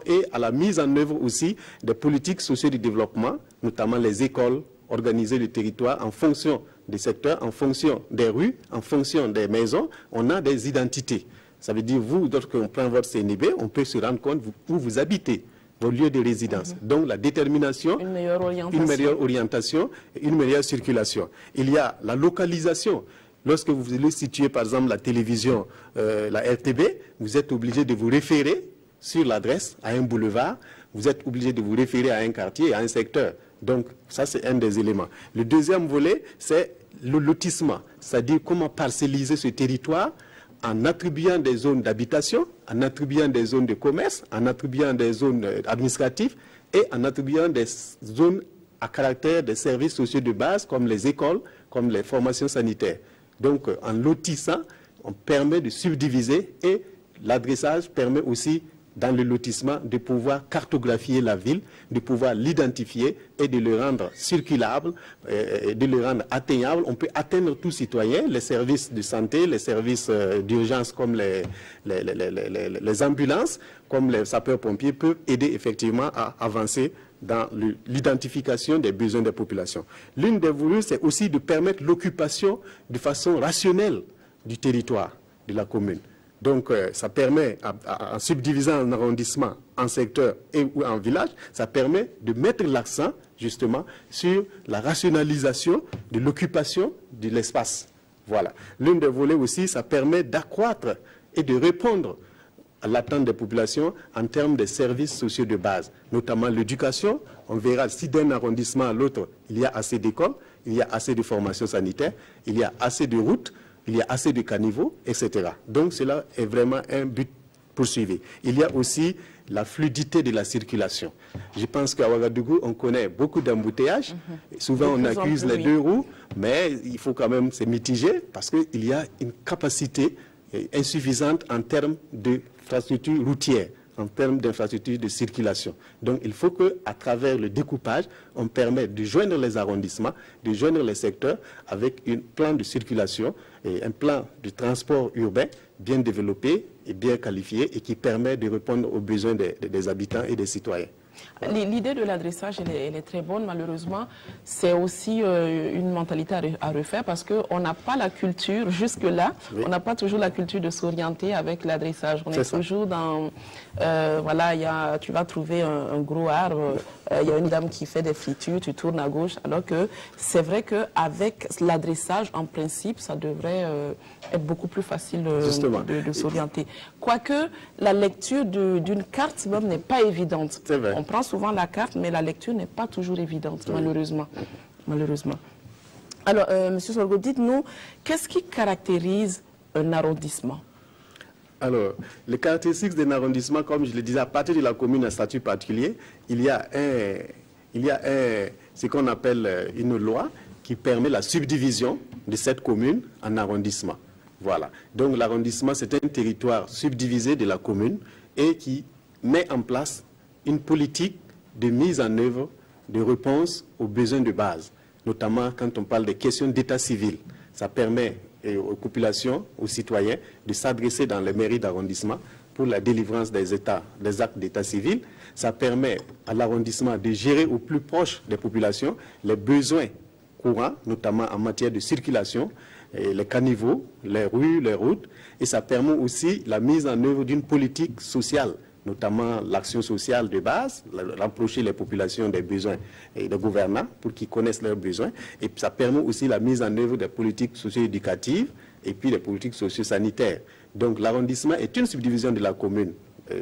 et à la mise en œuvre aussi des politiques sociales de développement, notamment les écoles, organiser le territoire en fonction des secteurs, en fonction des rues, en fonction des maisons. On a des identités. Ça veut dire, vous, lorsqu'on prend votre CNIB, on peut se rendre compte où vous habitez, vos lieux de résidence. Donc la détermination, une meilleure orientation, une meilleure circulation. Il y a la localisation. Lorsque vous voulez situer, par exemple, la télévision, la RTB, vous êtes obligé de vous référer sur l'adresse à un boulevard, vous êtes obligé de vous référer à un quartier, à un secteur. Donc, ça, c'est un des éléments. Le deuxième volet, c'est le lotissement, c'est-à-dire comment parcelliser ce territoire en attribuant des zones d'habitation, en attribuant des zones de commerce, en attribuant des zones administratives et en attribuant des zones à caractère des services sociaux de base, comme les écoles, comme les formations sanitaires. Donc, en lotissant, on permet de subdiviser et l'adressage permet aussi, dans le lotissement, de pouvoir cartographier la ville, de pouvoir l'identifier et de le rendre circulable, de le rendre atteignable. On peut atteindre tout citoyen, les services de santé, les services d'urgence comme les ambulances, comme les sapeurs-pompiers peuvent aider effectivement à avancer dans l'identification des besoins des populations. L'une des voulues, c'est aussi de permettre l'occupation de façon rationnelle du territoire de la commune. Donc, ça permet, en subdivisant un arrondissement en secteur ou en village, ça permet de mettre l'accent, justement, sur la rationalisation de l'occupation de l'espace. Voilà. L'une des volets aussi, ça permet d'accroître et de répondre à l'attente des populations en termes de services sociaux de base, notamment l'éducation. On verra si d'un arrondissement à l'autre, il y a assez d'écoles, il y a assez de formations sanitaires, il y a assez de routes, il y a assez de caniveaux, etc. Donc cela est vraiment un but poursuivi. Il y a aussi la fluidité de la circulation. Je pense qu'à Ouagadougou, on connaît beaucoup d'embouteillages. Souvent, on accuse les deux roues, mais il faut quand même se mitiger parce qu'il y a une capacité insuffisante en termes d'infrastructures routières, en termes d'infrastructures de circulation. Donc, il faut qu'à travers le découpage, on permette de joindre les arrondissements, de joindre les secteurs avec un plan de circulation et un plan de transport urbain bien développé et bien qualifié et qui permet de répondre aux besoins des habitants et des citoyens. L'idée de l'adressage, elle est très bonne. Malheureusement, c'est aussi une mentalité à refaire parce qu'on n'a pas la culture jusque-là. Oui. On n'a pas toujours la culture de s'orienter avec l'adressage. On est toujours dans... voilà, tu vas trouver un gros arbre, il y a une dame qui fait des fritures, tu tournes à gauche. Alors que c'est vrai qu'avec l'adressage, en principe, ça devrait être beaucoup plus facile de s'orienter. Quoique la lecture d'une carte même n'est pas évidente. C'est vrai. On prend souvent la carte, mais la lecture n'est pas toujours évidente, malheureusement. Alors, M. Sorgho, dites-nous, qu'est-ce qui caractérise un arrondissement? Alors, les caractéristiques d'un arrondissement, comme je le disais, à partir de la commune à statut particulier, il y a ce qu'on appelle une loi qui permet la subdivision de cette commune en arrondissement. Voilà. Donc, l'arrondissement, c'est un territoire subdivisé de la commune et qui met en place une politique de mise en œuvre de réponse aux besoins de base, notamment quand on parle des questions d'état civil. Ça permet aux populations, aux citoyens, de s'adresser dans les mairies d'arrondissement pour la délivrance des actes d'état civil. Ça permet à l'arrondissement de gérer au plus proche des populations les besoins courants, notamment en matière de circulation, les caniveaux, les rues, les routes. Et ça permet aussi la mise en œuvre d'une politique sociale, notamment l'action sociale de base, rapprocher les populations des besoins et des gouvernants pour qu'ils connaissent leurs besoins. Et ça permet aussi la mise en œuvre des politiques socio-éducatives et puis des politiques socio-sanitaires. Donc l'arrondissement est une subdivision de la commune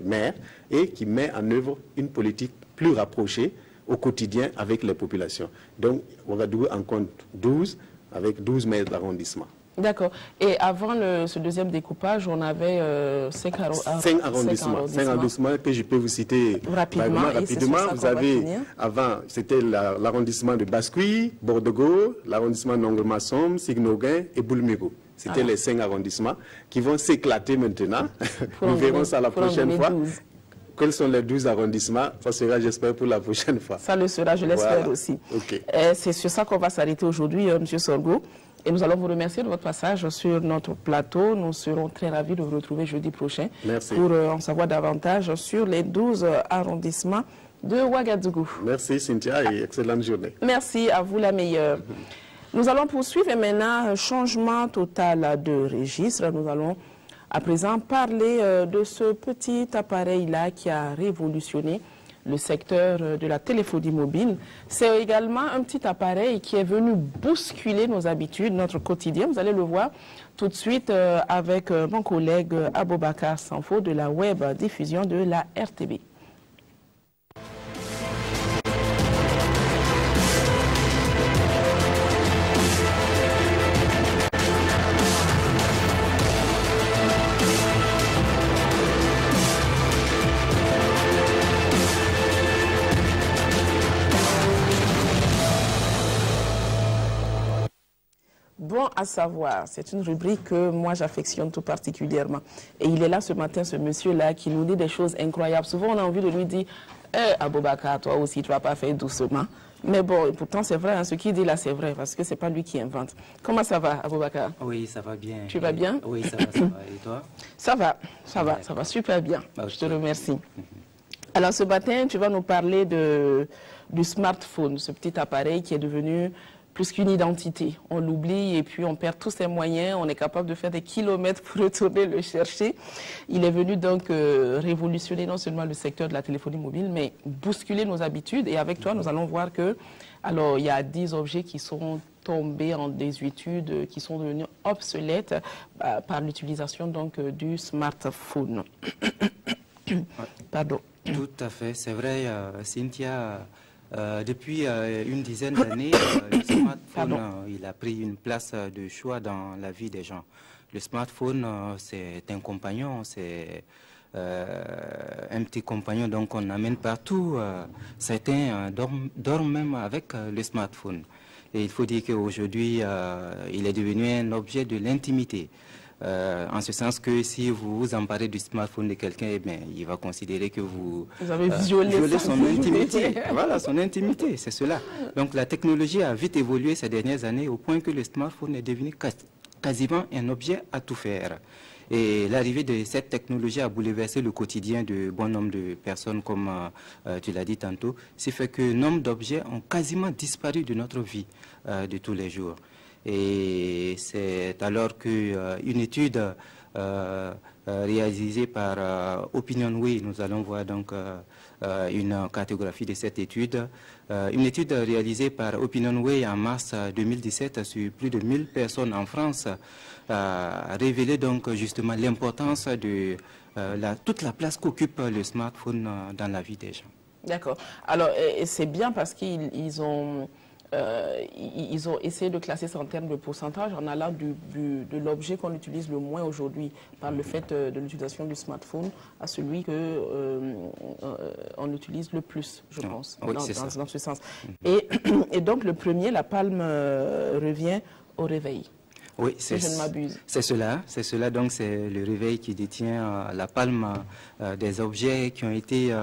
maire et qui met en œuvre une politique plus rapprochée au quotidien avec les populations. Donc, Ouagadougou en compte 12 avec 12 maires d'arrondissement. D'accord. Et avant ce deuxième découpage, on avait 5 arrondissements que je peux vous citer rapidement. Vous avez, avant, c'était l'arrondissement de Bascuy, Bordeaux, l'arrondissement Nongoma-Som, Signoguin et Boulmego. C'était les 5 arrondissements qui vont s'éclater maintenant. Nous verrons ça la prochaine fois. 12. Quels sont les 12 arrondissements? Ça sera, j'espère, pour la prochaine fois. Ça le sera, je l'espère aussi. Okay. C'est sur ça qu'on va s'arrêter aujourd'hui, M. Sorgho. Et nous allons vous remercier de votre passage sur notre plateau. Nous serons très ravis de vous retrouver jeudi prochain. Merci. Pour en savoir davantage sur les 12 arrondissements de Ouagadougou. Merci Cynthia et excellente journée. Merci, à vous la meilleure. Nous allons poursuivre et maintenant, changement total de registre. Nous allons à présent parler de ce petit appareil-là qui a révolutionné le secteur de la téléphonie mobile. C'est également un petit appareil qui est venu bousculer nos habitudes, notre quotidien. Vous allez le voir tout de suite avec mon collègue Aboubakar Sanfo de la web diffusion de la RTB. Bon à savoir, c'est une rubrique que moi j'affectionne tout particulièrement. Et il est là ce matin, ce monsieur-là, qui nous dit des choses incroyables. Souvent on a envie de lui dire Aboubakar, toi aussi tu vas pas faire doucement. Mais bon, pourtant c'est vrai, hein, ce qu'il dit là c'est vrai, parce que c'est pas lui qui invente. Comment ça va, Aboubakar? Oui, ça va bien. Tu vas bien? Oui, ça va. Et toi? Ça va super bien. Je te remercie. Alors ce matin, tu vas nous parler du smartphone, ce petit appareil qui est devenu plus qu'une identité. On l'oublie et puis on perd tous ses moyens. On est capable de faire des kilomètres pour retourner le chercher. Il est venu donc révolutionner non seulement le secteur de la téléphonie mobile, mais bousculer nos habitudes. Et avec toi, nous allons voir que, alors, il y a 10 objets qui sont tombés en désuétude, qui sont devenus obsolètes par l'utilisation donc du smartphone. Pardon. Tout à fait, c'est vrai, Cynthia. Depuis une dizaine d'années, le smartphone il a pris une place de choix dans la vie des gens. Le smartphone, c'est un compagnon, c'est un petit compagnon donc on amène partout. Certains dorment même avec le smartphone. Et il faut dire qu'aujourd'hui, il est devenu un objet de l'intimité. En ce sens que si vous vous emparez du smartphone de quelqu'un, eh bien, il va considérer que vous avez violé son intimité. Voilà, son intimité, c'est cela. Donc la technologie a vite évolué ces dernières années au point que le smartphone est devenu quasiment un objet à tout faire. Et l'arrivée de cette technologie a bouleversé le quotidien de bon nombre de personnes, comme tu l'as dit tantôt. Ce qui fait que nombre d'objets ont quasiment disparu de notre vie de tous les jours. Et c'est alors qu'une étude réalisée par OpinionWay, nous allons voir donc une cartographie de cette étude. Une étude réalisée par OpinionWay en mars 2017 sur plus de 1000 personnes en France a révélé donc justement l'importance de toute la place qu'occupe le smartphone dans la vie des gens. D'accord. Alors c'est bien parce qu'ils ont essayé de classer ça en termes de pourcentage en allant de l'objet qu'on utilise le moins aujourd'hui par le fait de l'utilisation du smartphone à celui qu'on utilise le plus, je pense, oui, dans ce sens. Et donc le premier, la palme revient au réveil. Oui, si je ne m'abuse. C'est cela, donc c'est le réveil qui détient la palme des objets qui ont été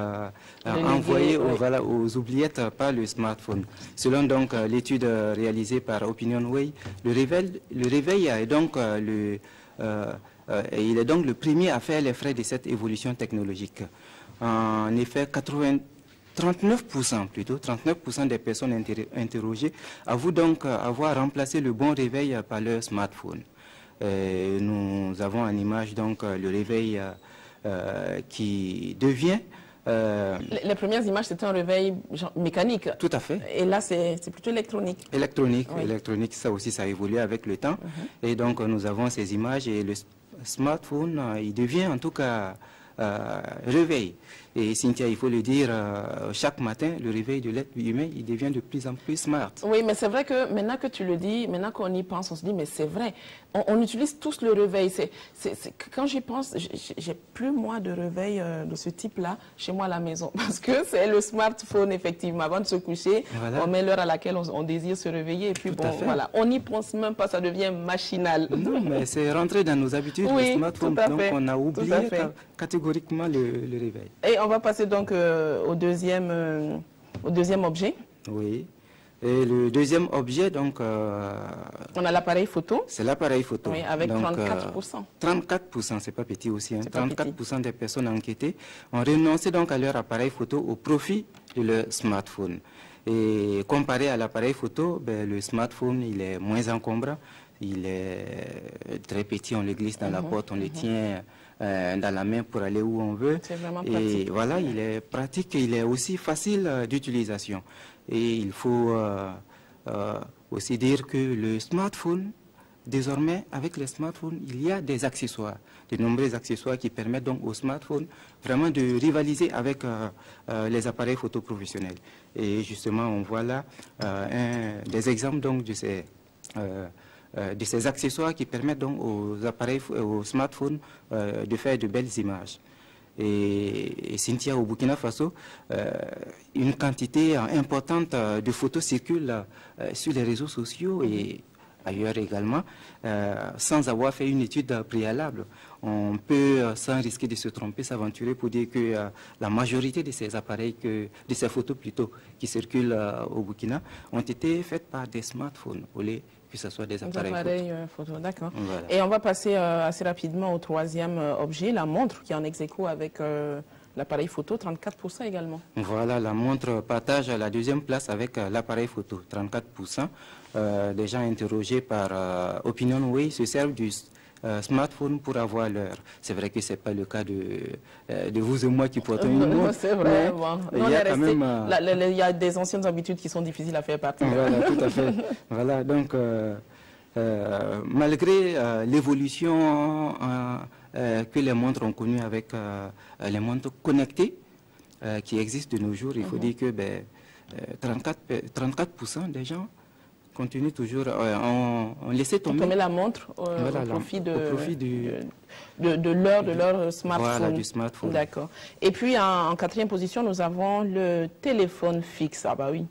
envoyés aux oubliettes par le smartphone. Selon donc l'étude réalisée par OpinionWay, le réveil est donc il est donc le premier à faire les frais de cette évolution technologique. En effet, 39% des personnes interrogées avouent donc avoir remplacé le bon réveil par leur smartphone. Nous avons en image donc le réveil qui devient... Les premières images, c'était un réveil mécanique. Tout à fait. Et là, c'est plutôt électronique. Électronique, oui. Électronique, ça aussi, ça a évolué avec le temps. Et donc, nous avons ces images et le smartphone, il devient en tout cas... réveil. Et Cynthia, il faut le dire, chaque matin, le réveil de l'être humain, il devient de plus en plus smart. Oui, mais c'est vrai que maintenant que tu le dis, maintenant qu'on y pense, on se dit, mais c'est vrai, on utilise tous le réveil. Quand j'y pense, j'ai plus moi de réveil de ce type-là chez moi à la maison, parce que c'est le smartphone, effectivement. Avant de se coucher, voilà. On met l'heure à laquelle on désire se réveiller, et puis bon, voilà, on n'y pense même pas, ça devient machinal. Non, mais c'est rentré dans nos habitudes, oui, le smartphone, donc on a oublié catégoriquement le réveil. Et on va passer donc au deuxième objet. Oui. Et le deuxième objet, donc... on a l'appareil photo. C'est l'appareil photo. Oui, avec donc, 34%. 34%, c'est pas petit aussi. Hein. 34% des personnes enquêtées ont renoncé donc à leur appareil photo au profit de leur smartphone. Et comparé à l'appareil photo, ben, le smartphone, il est moins encombrant. Il est très petit, on le glisse dans la porte, on le tient dans la main pour aller où on veut. C'est vraiment pratique. Et voilà, il est pratique et il est aussi facile d'utilisation. Et il faut aussi dire que le smartphone, désormais, avec le smartphone, il y a des accessoires, de nombreux accessoires qui permettent donc au smartphone vraiment de rivaliser avec les appareils photo professionnels. Et justement, on voit là des exemples donc de ces accessoires qui permettent donc aux smartphones de faire de belles images. Et Cynthia, au Burkina Faso, une quantité importante de photos circulent sur les réseaux sociaux et ailleurs également, sans avoir fait une étude préalable. On peut, sans risquer de se tromper, s'aventurer pour dire que la majorité de ces appareils, de ces photos plutôt, qui circulent au Burkina, ont été faites par des smartphones, au lieu que ce soit des appareils photo. D'accord. Voilà. Et on va passer assez rapidement au troisième objet, la montre, qui est en ex-aequo avec l'appareil photo, 34% également. Voilà, la montre partage la deuxième place avec l'appareil photo, 34%. Des gens interrogés par OpinionWay se servent du smartphone pour avoir l'heure. C'est vrai que ce n'est pas le cas de vous et moi qui portons une montre. C'est vrai. Bon. Il y a des anciennes habitudes qui sont difficiles à faire partie. Voilà, tout à fait. Voilà, donc, malgré l'évolution que les montres ont connue avec les montres connectées qui existent de nos jours, il faut dire que 34% des gens continuent toujours, on laissait tomber la montre voilà, au profit de l'heure de leur smartphone. Voilà, du smartphone. D'accord. Et puis en quatrième position, nous avons le téléphone fixe. Ah bah oui.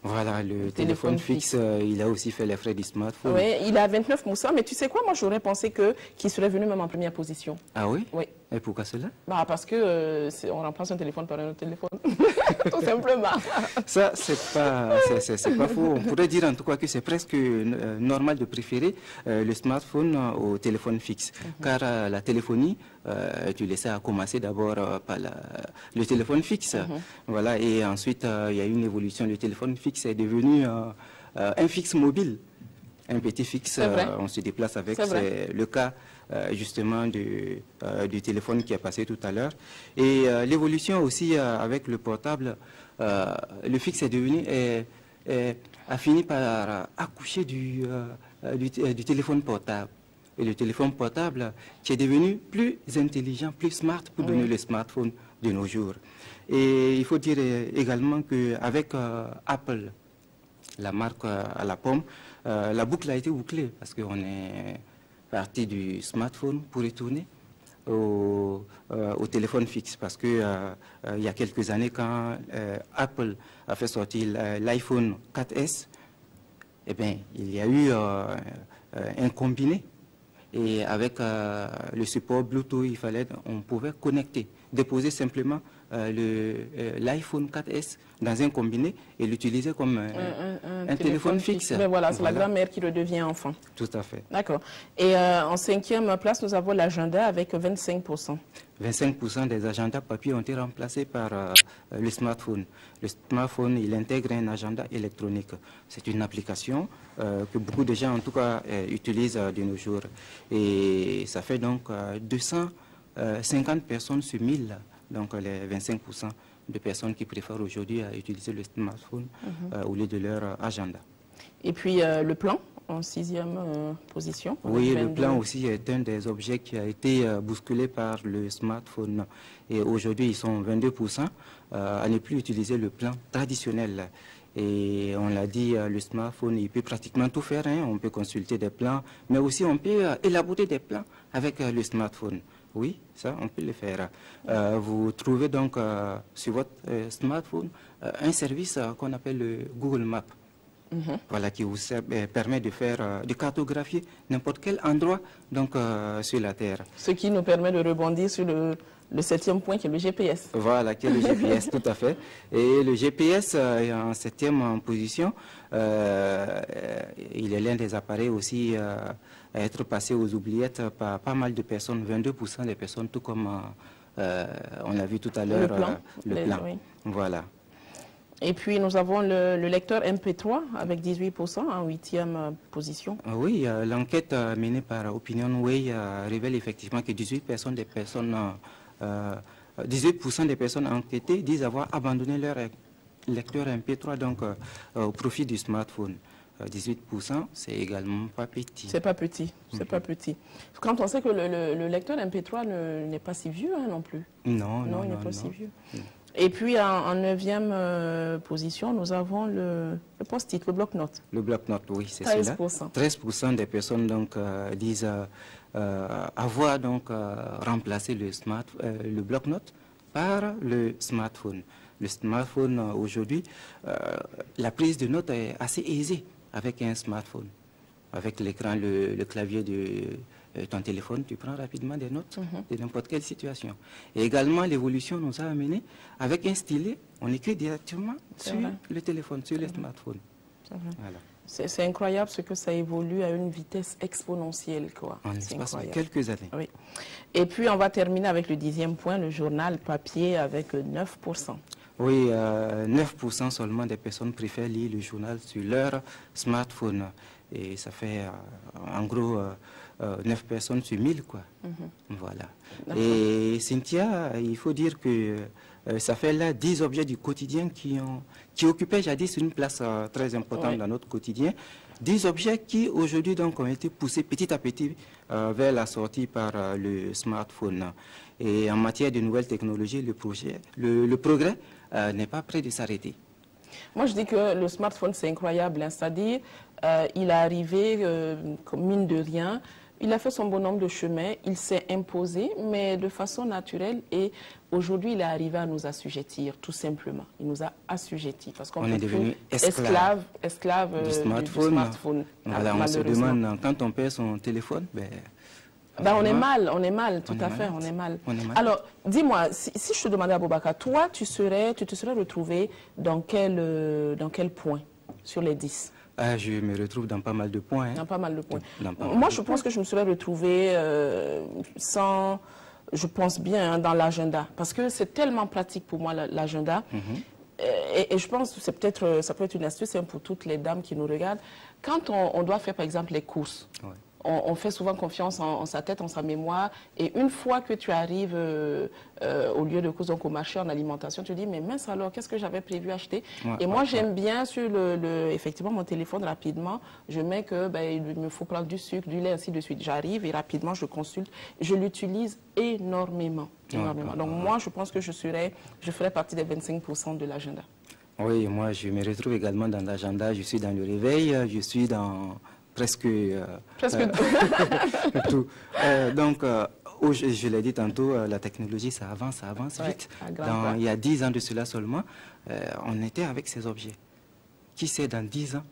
Voilà, le téléphone fixe, il a aussi fait les frais du smartphone. Oui, il est à 29%, mais tu sais quoi, moi j'aurais pensé qu'il serait venu même en première position. Ah oui? Oui. Et pourquoi cela? Bah parce que on remplace un téléphone par un autre téléphone, tout simplement. Ça, c'est pas faux. On pourrait dire en tout cas que c'est presque normal de préférer le smartphone au téléphone fixe. Car la téléphonie, tu laissais à commencer d'abord par le téléphone fixe. Voilà, et ensuite, il y a eu une évolution. Le téléphone fixe est devenu un fixe mobile. Un petit fixe, on se déplace avec. C'est le cas justement du téléphone qui est passé tout à l'heure. Et l'évolution aussi avec le portable, le fixe est devenu, a fini par accoucher du téléphone portable. Et le téléphone portable qui est devenu plus intelligent, plus smart pour donner le smartphone de nos jours. Et il faut dire également qu'avec Apple, la marque à la pomme, la boucle a été bouclée parce qu'on est parti du smartphone pour retourner au téléphone fixe. Parce que il y a quelques années, quand Apple a fait sortir l'iPhone 4S, eh bien, il y a eu un combiné. Et avec le support Bluetooth, on pouvait connecter, déposer simplement l'iPhone 4S dans un combiné et l'utiliser comme un téléphone fixe. Mais voilà, c'est la grand-mère qui le devient enfant. Tout à fait. D'accord. Et en cinquième place, nous avons l'agenda avec 25%. 25% des agendas papier ont été remplacés par le smartphone. Le smartphone, il intègre un agenda électronique. C'est une application que beaucoup de gens, en tout cas, utilisent de nos jours. Et ça fait donc 250 personnes sur 1000, donc les 25% de personnes qui préfèrent aujourd'hui à utiliser le smartphone au lieu de leur agenda. Et puis le plan, en 6e position. Oui, le plan aussi est un des objets qui a été bousculé par le smartphone. Et aujourd'hui, ils sont 22% à ne plus utiliser le plan traditionnel. Et on l'a dit, le smartphone, il peut pratiquement tout faire. Hein. On peut consulter des plans, mais aussi on peut élaborer des plans avec le smartphone. Oui, ça, on peut le faire. Vous trouvez donc sur votre smartphone un service qu'on appelle le Google Maps. Voilà, qui vous permet de faire, de cartographier n'importe quel endroit donc, sur la Terre. Ce qui nous permet de rebondir sur le 7e point qui est le GPS. Voilà, qui est le GPS, tout à fait. Et le GPS est en 7e position. Il est l'un des appareils aussi à être passé aux oubliettes par pas mal de personnes, 22% des personnes, tout comme on l'a vu tout à l'heure, le plan. Oui. Voilà. Et puis nous avons le lecteur MP3 avec 18% en 8e position. Oui, l'enquête menée par OpinionWay révèle effectivement que 18% des personnes enquêtées disent avoir abandonné leur lecteur MP3 donc, au profit du smartphone. 18%, c'est également pas petit. C'est pas petit, c'est pas petit. Quand on sait que le lecteur MP3 n'est pas si vieux hein, non plus. Non, il n'est pas si vieux. Et puis en 9e position, nous avons le post-it, le bloc-notes. Le bloc-notes, oui, c'est cela. 13% des personnes donc, disent avoir donc, remplacé le bloc-notes par le smartphone. Le smartphone, aujourd'hui, la prise de notes est assez aisée avec un smartphone. Avec l'écran, le clavier de ton téléphone, tu prends rapidement des notes de n'importe quelle situation. Et également, l'évolution nous a amené, avec un stylet, on écrit directement sur le téléphone, sur le smartphone. Voilà. C'est incroyable ce que ça évolue à une vitesse exponentielle. En l'espace de quelques années. Oui. Et puis, on va terminer avec le 10e point, le journal papier avec 9%. Oui, 9% seulement des personnes préfèrent lire le journal sur leur smartphone. Et ça fait, en gros, 9 personnes sur 1000, quoi. Voilà. Et Cynthia, il faut dire que ça fait là 10 objets du quotidien qui occupaient jadis une place très importante dans notre quotidien. 10 objets qui, aujourd'hui, donc, ont été poussés petit à petit vers la sortie par le smartphone. Et en matière de nouvelles technologies, le progrès n'est pas prêt de s'arrêter. Moi, je dis que le smartphone, c'est incroyable. Hein, c'est-à-dire, il est arrivé comme mine de rien. Il a fait son bonhomme de chemin, il s'est imposé, mais de façon naturelle. Et aujourd'hui, il est arrivé à nous assujettir, tout simplement. Il nous a assujettis. Parce qu'on est devenu esclave du smartphone. Voilà, on se demande, quand on perd son téléphone, on est mal, tout à fait, on est mal. Alors, dis-moi, si je te demandais à Boubacar, toi, tu te serais retrouvé dans quel point sur les 10 ? Je me retrouve dans pas mal de points. Hein. Dans pas mal de points. Moi, je pense que je me serais retrouvé je pense bien, dans l'agenda. Parce que c'est tellement pratique pour moi, l'agenda. Et je pense que ça peut être une astuce pour toutes les dames qui nous regardent. Quand on doit faire, par exemple, les courses, on fait souvent confiance en sa tête, en sa mémoire. Et une fois que tu arrives au lieu de course, donc au marché, en alimentation, tu te dis, mais mince alors, qu'est-ce que j'avais prévu acheter? Et moi, j'aime bien sur effectivement, mon téléphone, rapidement, je mets que il me faut prendre du sucre, du lait, ainsi de suite. J'arrive et rapidement, je consulte. Je l'utilise énormément. Donc moi, je pense que je ferais partie des 25% de l'agenda. Oui, moi, je me retrouve également dans l'agenda. Je suis dans le réveil, je suis dans... Presque tout. Donc, je l'ai dit tantôt, la technologie, ça avance vite. Il y a 10 ans de cela seulement, on était avec ces objets. Qui sait dans 10 ans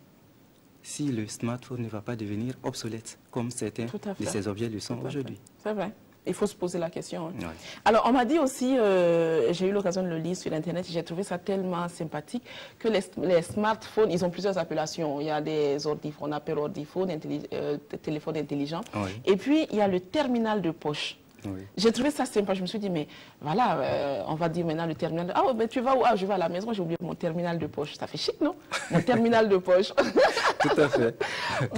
si le smartphone ne va pas devenir obsolète, comme certains de ces objets le sont aujourd'hui. C'est vrai. Il faut se poser la question. Hein. Alors, on m'a dit aussi, j'ai eu l'occasion de le lire sur Internet, j'ai trouvé ça tellement sympathique que les smartphones, ils ont plusieurs appellations. Il y a des ordiphones, on appelle ordiphone, téléphone intelligent. Et puis, il y a le terminal de poche. J'ai trouvé ça sympa. Je me suis dit, mais voilà, on va dire maintenant le terminal. Ah, mais tu vas où? Ah, je vais à la maison, j'ai oublié mon terminal de poche. Ça fait chic, non? Mon terminal de poche. Tout à fait.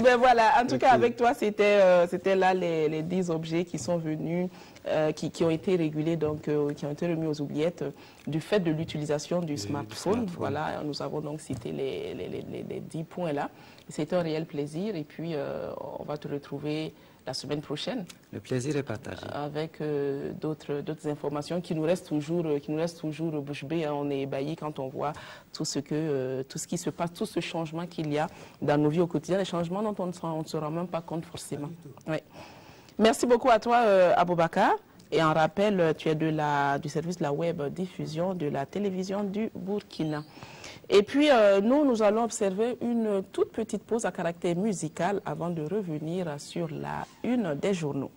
Mais voilà, en tout cas, avec toi, c'était là les 10 objets qui sont venus, qui ont été régulés, donc qui ont été remis aux oubliettes du fait de l'utilisation du smartphone. Voilà, nous avons donc cité les 10 points là. C'est un réel plaisir et puis on va te retrouver la semaine prochaine. Le plaisir est partagé. Avec d'autres informations qui nous restent toujours bouche bée. Hein. On est ébahi quand on voit tout ce qui se passe, tout ce changement qu'il y a dans nos vies au quotidien, des changements dont on ne se rend même pas compte forcément. Oui. Merci beaucoup à toi, Aboubacar. Et en rappel, tu es du service de la web diffusion de la télévision du Burkina. Et puis, nous allons observer une toute petite pause à caractère musical avant de revenir sur la une des journaux.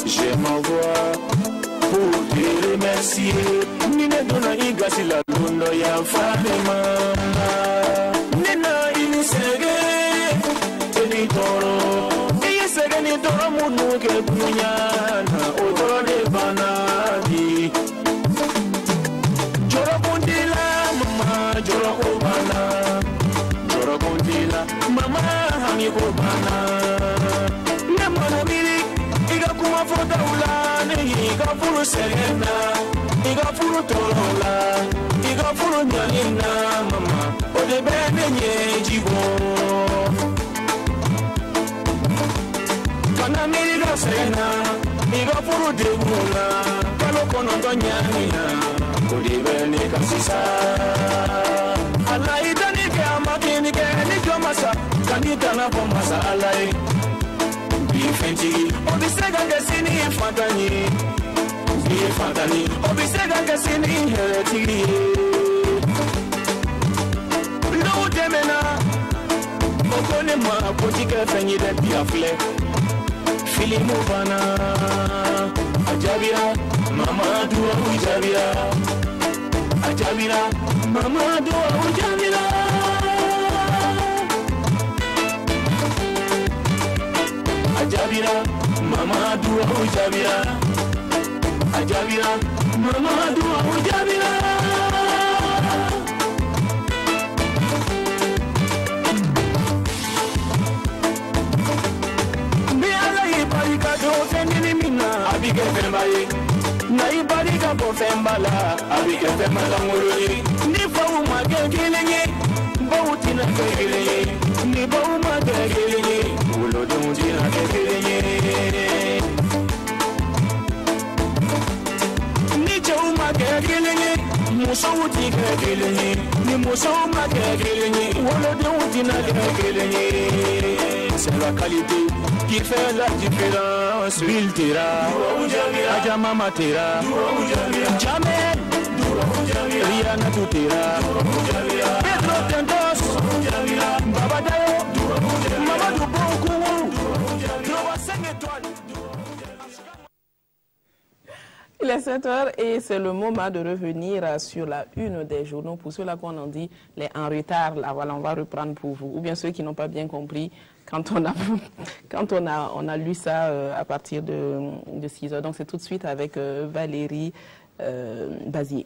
Je m'envoie pour te remercier. Nina dona igasi la lundo ya Fatima. Nina inisege teni toro. Iye sege ni toro munu ke punyana. Otoro de banadi. Joro kundila mama joro kubana. Joro kundila mama hami kubana. Nemana miri iga kuma foda ulane iga furu serena iga furu torola iga furu nyalina mama ode bene nyejibo kana miri ga serena iga furu debula kalo kono nyalina ode bene kasisa ala idani ke amakini ke ni jomasa kanita na pomasa alai Bifenti, obisega kesini fatani, bifantani, obisega kesini heretiri. Lo demena, okone ma potike fenyi de biafle. Filimu bana, ajabira, mama dua ujabira, ajabira, mama dua ujabira. Ajabira, mama dua ujabira. Ajabira, mama dua ujabira. Biala ibarika do fendini mina abike fembaye. Na ibarika bo fembala abike femala ngolori. Ni fawu magegelenye, bawu tina gegelenye. Ni bawu magegelenye. Ulode mudina kekelenye Ni chuma kekelenye Muso uti kekelenye Ni muso ma kekelenye Ulode mudina kekelenye C'est la qualité qui fait la différence Bil tira Ajama matira Jamel Rihanna tutira Pedro Tentos Babadayo Mamadou Bokou Il est 7h et c'est le moment de revenir sur la une des journaux. Pour ceux-là qu'on en dit, les en retard, là, voilà, on va reprendre pour vous. Ou bien ceux qui n'ont pas bien compris quand on a lu ça à partir de 6h. Donc c'est tout de suite avec Valérie Bazier.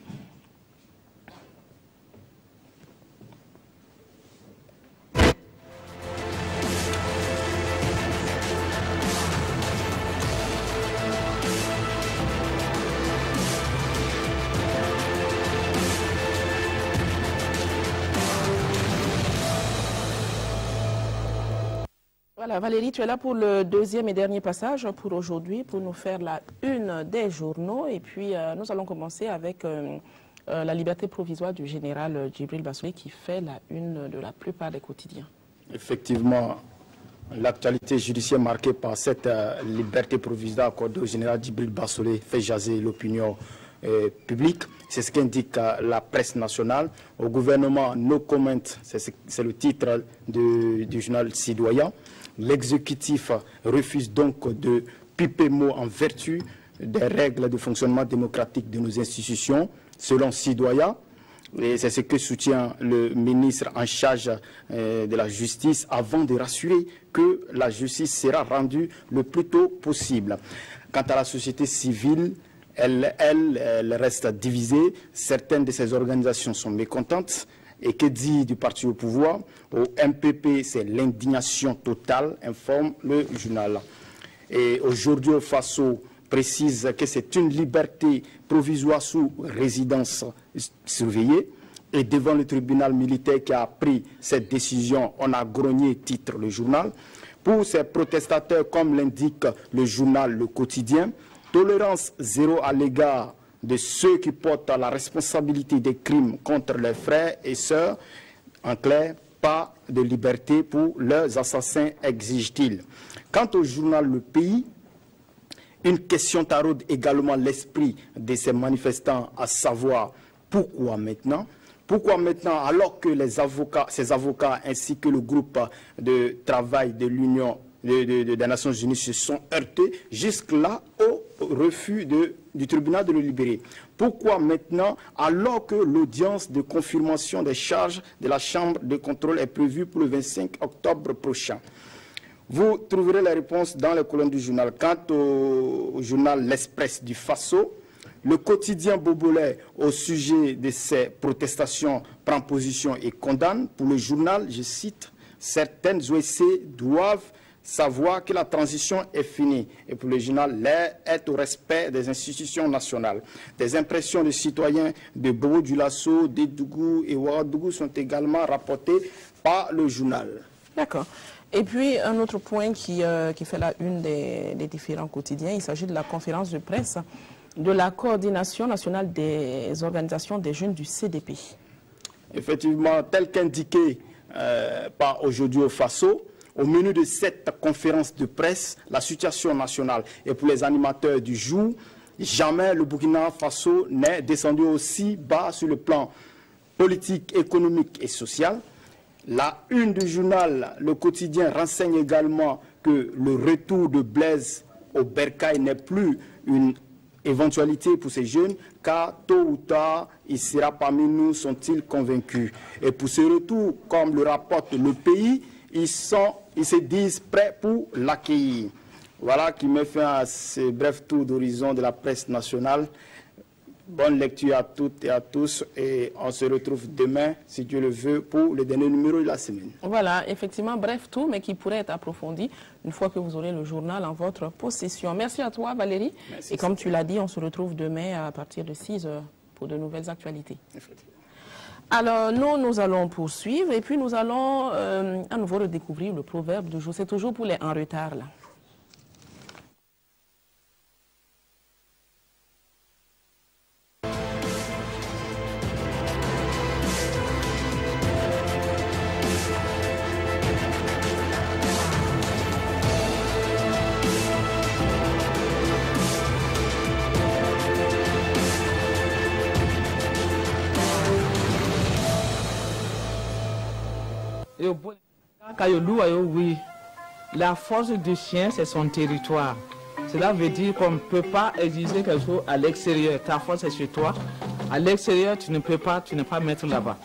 Voilà, Valérie, tu es là pour le deuxième et dernier passage pour aujourd'hui, pour nous faire la une des journaux. Et puis, nous allons commencer avec la liberté provisoire du général Djibril Bassouli qui fait la une de la plupart des quotidiens. Effectivement, l'actualité judiciaire marquée par cette liberté provisoire accordée au général Djibril Bassouli fait jaser l'opinion publique. C'est ce qu'indique la presse nationale. Au gouvernement, no comment, c'est le titre du journal Citoyen. L'exécutif refuse donc de piper mot en vertu des règles de fonctionnement démocratique de nos institutions, selon Citoyen. Et c'est ce que soutient le ministre en charge de la justice avant de rassurer que la justice sera rendue le plus tôt possible. Quant à la société civile, elle reste divisée. Certaines de ces organisations sont mécontentes. Et que dit du parti au pouvoir? Au MPP, c'est l'indignation totale, informe le journal. Et aujourd'hui, au Faso précise que c'est une liberté provisoire sous résidence surveillée. Et devant le tribunal militaire qui a pris cette décision, on a grogné, titre le journal. Pour ces protestateurs, comme l'indique le journal Le Quotidien, tolérance zéro à l'égard de ceux qui portent la responsabilité des crimes contre leurs frères et sœurs. En clair, pas de liberté pour leurs assassins, exige-t-il. Quant au journal Le Pays, une question taraude également l'esprit de ces manifestants, à savoir pourquoi maintenant? Pourquoi maintenant, alors que ces avocats ainsi que le groupe de travail de l'Union des Nations Unies se sont heurtés jusque-là au refus du tribunal de le libérer? Pourquoi maintenant, alors que l'audience de confirmation des charges de la Chambre de contrôle est prévue pour le 25 octobre prochain? Vous trouverez les réponses dans les colonnes du journal. Quant au journal L'Express du Faso, le quotidien Bobolais, au sujet de ces protestations, prend position et condamne. Pour le journal, je cite, certaines OSC doivent savoir que la transition est finie. Et pour le journal, l'air est au respect des institutions nationales. Des impressions de citoyens de Bobo Dioulasso, d'Edougou et Ouagadougou sont également rapportées par le journal. D'accord. Et puis, un autre point qui fait la une des différents quotidiens, il s'agit de la conférence de presse de la coordination nationale des organisations des jeunes du CDP. Effectivement, tel qu'indiqué par aujourd'hui au Faso, au menu de cette conférence de presse, la situation nationale. Et pour les animateurs du jour, jamais le Burkina Faso n'est descendu aussi bas sur le plan politique, économique et social. La une du journal, le quotidien, renseigne également que le retour de Blaise au Bercail n'est plus une éventualité pour ces jeunes, car tôt ou tard, il sera parmi nous, sont-ils convaincus. Et pour ce retour, comme le rapporte le pays, ils se disent prêts pour l'accueillir. Voilà qui me fait à ce bref tour d'horizon de la presse nationale. Bonne lecture à toutes et à tous et on se retrouve demain, si Dieu le veut, pour le dernier numéro de la semaine. Voilà, effectivement, bref tout, mais qui pourrait être approfondi une fois que vous aurez le journal en votre possession. Merci à toi, Valérie. Merci, et comme tu l'as dit, on se retrouve demain à partir de 6 h pour de nouvelles actualités. Alors, nous allons poursuivre et puis nous allons à nouveau redécouvrir le proverbe du jour. C'est toujours pour les en retard, là. La force du chien, c'est son territoire. Cela veut dire qu'on ne peut pas exiger quelque chose à l'extérieur. Ta force est chez toi. À l'extérieur, tu ne peux pas mettre là-bas.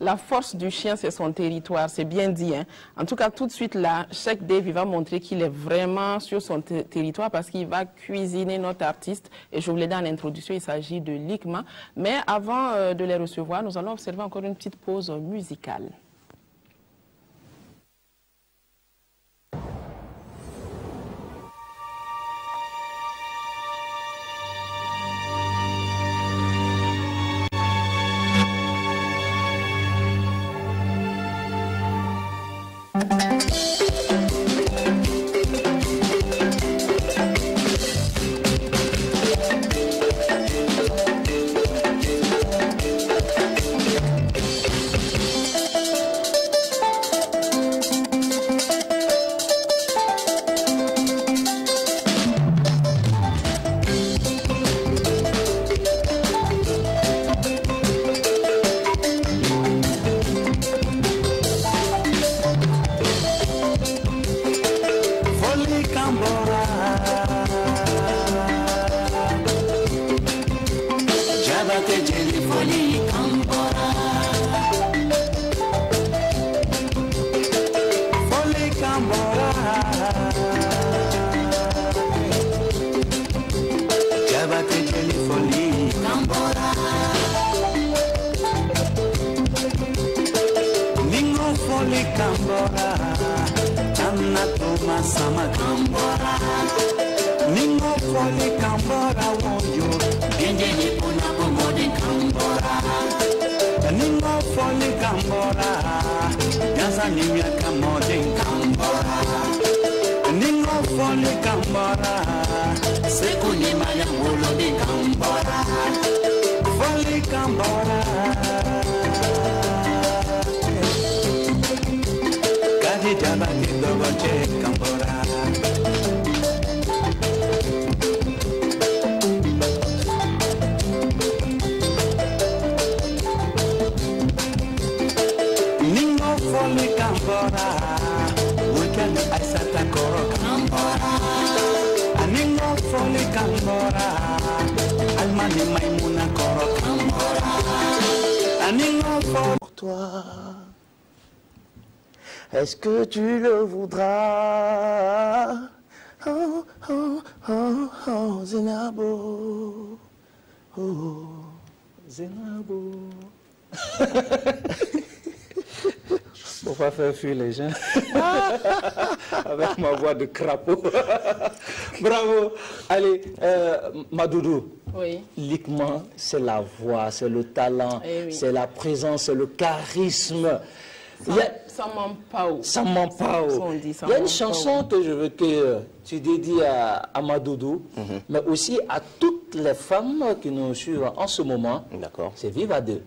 La force du chien, c'est son territoire, c'est bien dit. Hein? En tout cas, tout de suite là, Cheikh Dave va montrer qu'il est vraiment sur son territoire parce qu'il va cuisiner notre artiste. Et je vous l'ai dit en introduction, il s'agit de Likma. Mais avant de les recevoir, nous allons observer encore une petite pause musicale. Est-ce que tu le voudras? Oh, oh, oh, oh, Zenabo. Oh, Zenabo. Pour pas faire fuir les gens. Avec ma voix de crapaud. Bravo. Allez, Madoudou. Oui. Uniquement, c'est la voix, c'est le talent, oui. c'est la présence, c'est le charisme. Ça ment pas. Ça ment pas. Il y a une chanson que je veux que tu dédies à Madoudou, mais aussi à toutes les femmes qui nous suivent en ce moment. D'accord. C'est Vive à deux.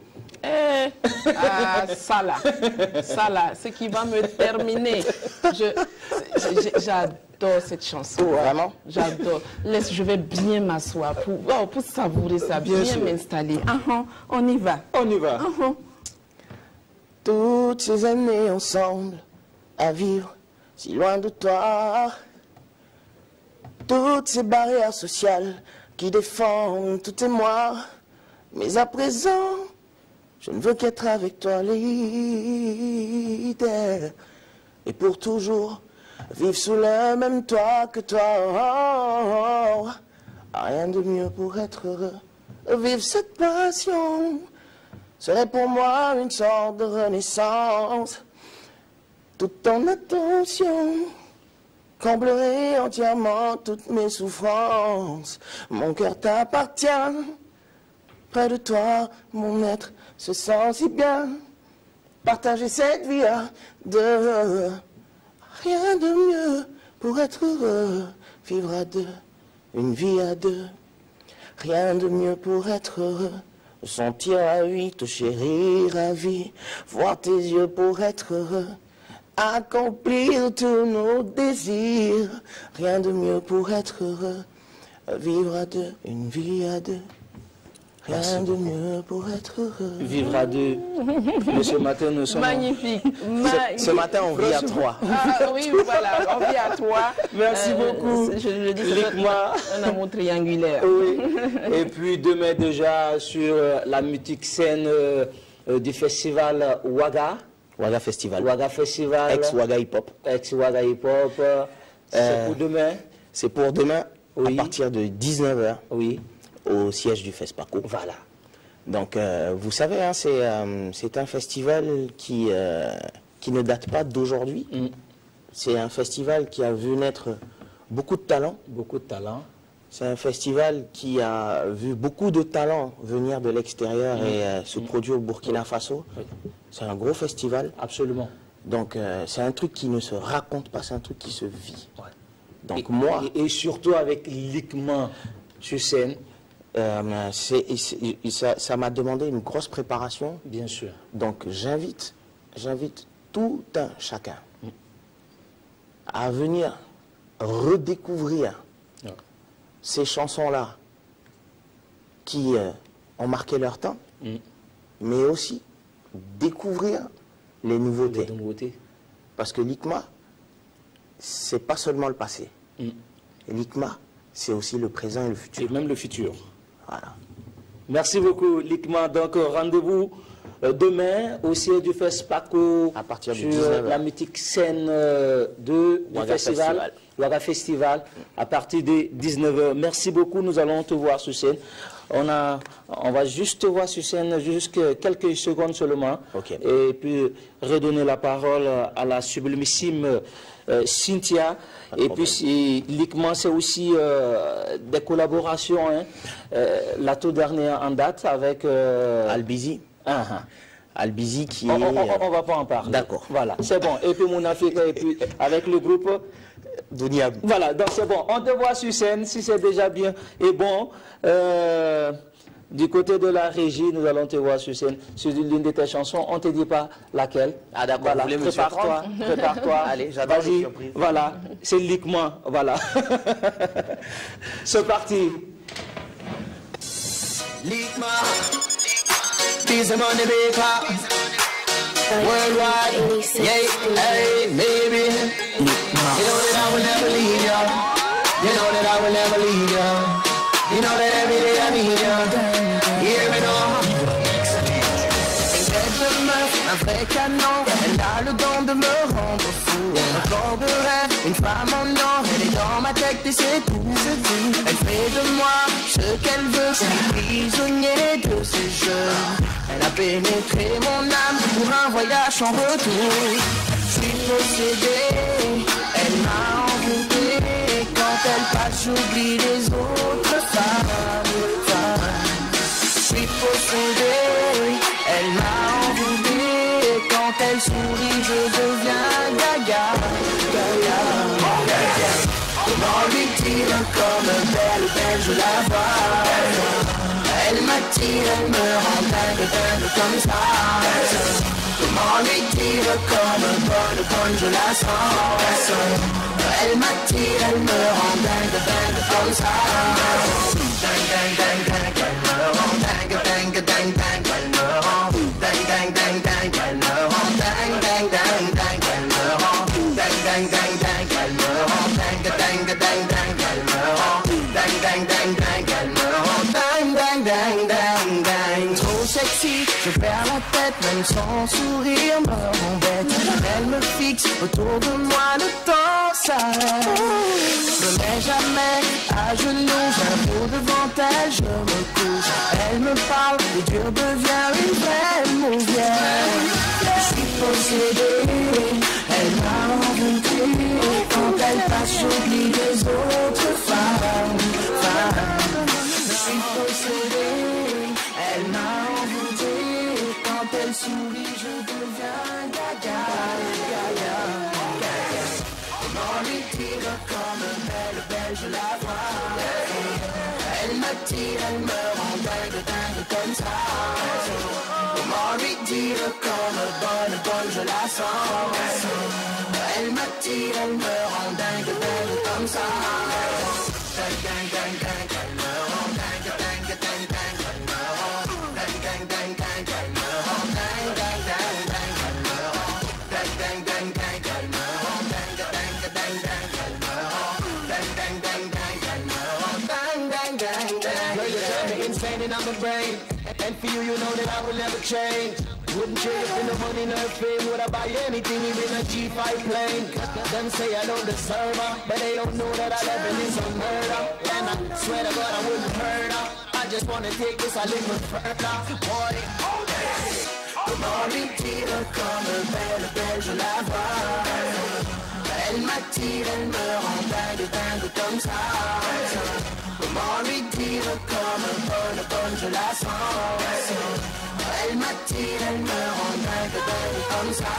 Ça là, ce qui va me terminer. J'adore cette chanson. Oh, vraiment? J'adore. Je vais bien m'asseoir pour savourer ça, bien m'installer. On y va. On y va. Toutes ces années ensemble, à vivre si loin de toi. Toutes ces barrières sociales qui défendent tout et moi. Mais à présent, je ne veux qu'être avec toi, leader. Et pour toujours, vivre sous le même toit que toi. Rien de mieux pour être heureux. Vivre cette passion serait pour moi une sorte de renaissance. Toute ton attention comblerait entièrement toutes mes souffrances. Mon cœur t'appartient. Près de toi, mon être se sent si bien. Partager cette vie à deux. Rien de mieux pour être heureux. Vivre à deux, une vie à deux. Rien de mieux pour être heureux. Sentir la vie, te chérir à vie. Voir tes yeux pour être heureux. Accomplir tous nos désirs. Rien de mieux pour être heureux. Vivre à deux, une vie à deux. Rien de mieux pour être heureux. Vivre à deux. Mais ce matin, nous sommes... Magnifique. Ce matin, on vit à trois. Oui, voilà, on vit à trois. Merci beaucoup. Je dis un amour triangulaire. Oui. Et puis demain déjà sur la mythique scène du festival Waga. Waga Festival. Waga Festival. Ex-Waga Hip Hop. Ex-Waga Hip Hop. C'est pour demain. C'est pour demain, oui. À partir de 19h. Oui. Au siège du FESPACO. Voilà. Donc, vous savez, hein, c'est un festival qui ne date pas d'aujourd'hui. C'est un festival qui a vu naître beaucoup de talents. Beaucoup de talents. C'est un festival qui a vu beaucoup de talents venir de l'extérieur et se produire au Burkina Faso. Oui. C'est un gros festival. Absolument. Donc c'est un truc qui ne se raconte pas, c'est un truc qui se vit. Ouais. Donc moi... Et surtout avec Lickman sur scène. Ça m'a demandé une grosse préparation. Bien sûr. Donc j'invite tout un chacun à venir redécouvrir ces chansons-là qui ont marqué leur temps, mais aussi découvrir les nouveautés. Parce que l'ICMA, c'est pas seulement le passé. L'ICMA, c'est aussi le présent et le futur. Et même le futur. Voilà. Merci beaucoup, Lickman. Donc, rendez-vous demain au siège du FESPACO à partir de sur 19h. la mythique scène du festival, Ouaga Festival, à partir de 19h. Merci beaucoup, nous allons te voir sur scène. On va juste te voir sur scène juste quelques secondes seulement. Okay. Et puis redonner la parole à la sublimissime Cynthia. Et puis Lickman, c'est aussi des collaborations, hein, la toute dernière en date avec Albizi. Albizi qui on va pas en parler. D'accord. Voilà, c'est bon. Et puis mon Africa, et puis avec le groupe Doniab. Voilà, donc c'est bon. On te voit sur scène, si c'est déjà bien et bon. Du côté de la régie, nous allons te voir sur scène sur l'une de tes chansons. On ne te dit pas laquelle. Ah d'accord, voilà, vous voulez me prépare-toi, prépare-toi. Allez, j'adore les surprises. Voilà, c'est Lickman, voilà. C'est parti. Lickman, he's a money maker. Worldwide, yeah, hey, maybe. You know that I will never leave ya. You know that I will never leave ya. You know that every day I need ya. Hear me now. De meuf, un vrai canon, elle a le don de me rendre fou. Un corps de rêve, une femme en or, elle est dans ma tête et c'est tout. Elle fait de moi ce qu'elle veut, je suis prisonnier de ses jeux. Elle a pénétré mon âme pour un voyage sans retour. Je suis possédé, elle m'a envoûté. Quand elle passe, j'oublie les autres femmes. Je suis possédé, elle m'a envoûté. Quand elle sourit, je deviens gaga. Comment lui dire comme belle, je la vois. Elle m'attire, elle me rend dingue comme ça. Comment lui dire comme bonne, je la sens. Elle m'attire, elle me rend dingue comme ça. Dingue, elle me rend dingue, elle me rend dingue, elle me rend dingue, elle me rend dingue, elle me rend dingue, elle me rend dingue. Trop sexy, je perds la tête, même son sourire me rend bête. Elle me fixe autour de moi, le temps s'arrête. Je me mets jamais à genoux, j'ai un pot devant elle, je me couche. Elle me parle, le dur devient une vraie mouvière. Je suis possédé, elle m'a envoûté. Quand elle passe, j'oublie les autres femmes. Je suis possédé, elle m'a envoûté. Quand elle sourit, je deviens gaga. Comment lui dire comme belle, je la vois. Elle m'attire, elle me rend dingue comme ça. Comment lui dire comme bonne, je la sens. Elle m'attire, elle me rend dingue comme ça. Dingue, elle me rend dingue, elle me rend dingue, elle me rend dingue, elle me rend dingue, elle me rend Girl, you drive me insane and I'm a brain. And for you, you know that I will never change. Wouldn't trade it for no money, no fame. Would I buy anything, even a G5 plane? Them say I don't deserve her, but they don't know that I live in some murder. And I swear to God I wouldn't hurt her. I just wanna take this a little further. Boy, comment lui dire comme belle, je la vois. Elle m'attire, elle me rend dingue comme ça. Comment lui dire comme bonne, je la sens. Elle m'attire, elle me rend dingue comme ça.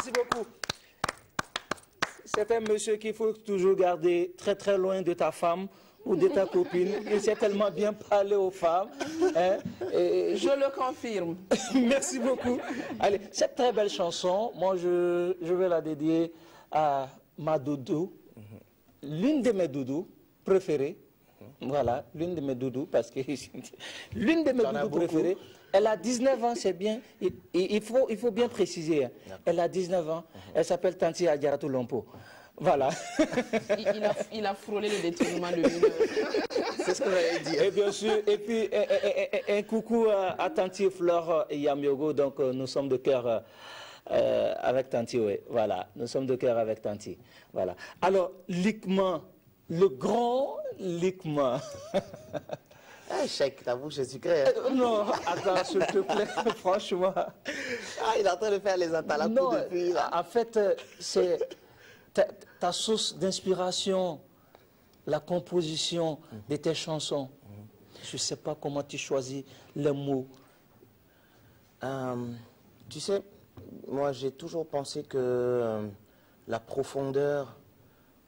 Merci beaucoup. C'est un monsieur qu'il faut toujours garder très très loin de ta femme ou de ta copine. Il sait tellement bien parler aux femmes. Hein, je le confirme. Merci beaucoup. Allez, cette très belle chanson, moi je vais la dédier à ma doudou, l'une de mes doudous préférées. Voilà, l'une de mes doudous, parce que l'une de mes doudous préférées, elle a 19 ans, c'est bien, il faut bien préciser. Hein. Elle a 19 ans, elle s'appelle Tanti Adjaratou Lompo. Voilà. Il a frôlé le détournement de l'une. C'est ce que j'allais dire. Et bien sûr, et puis un coucou à Tanti Flore Yamiogo, donc nous sommes de cœur avec Tanti, oui. Voilà, nous sommes de cœur avec Tanti. Voilà. Alors, Likman, le grand Likman. Ah, Cheikh, ta bouche est sucrée. Non, attends, s'il te plaît, franchement. Ah, il est en train de faire les atalapous depuis là. En fait, c'est ta source d'inspiration, la composition de tes chansons. Je ne sais pas comment tu choisis les mots. Tu sais, moi j'ai toujours pensé que la profondeur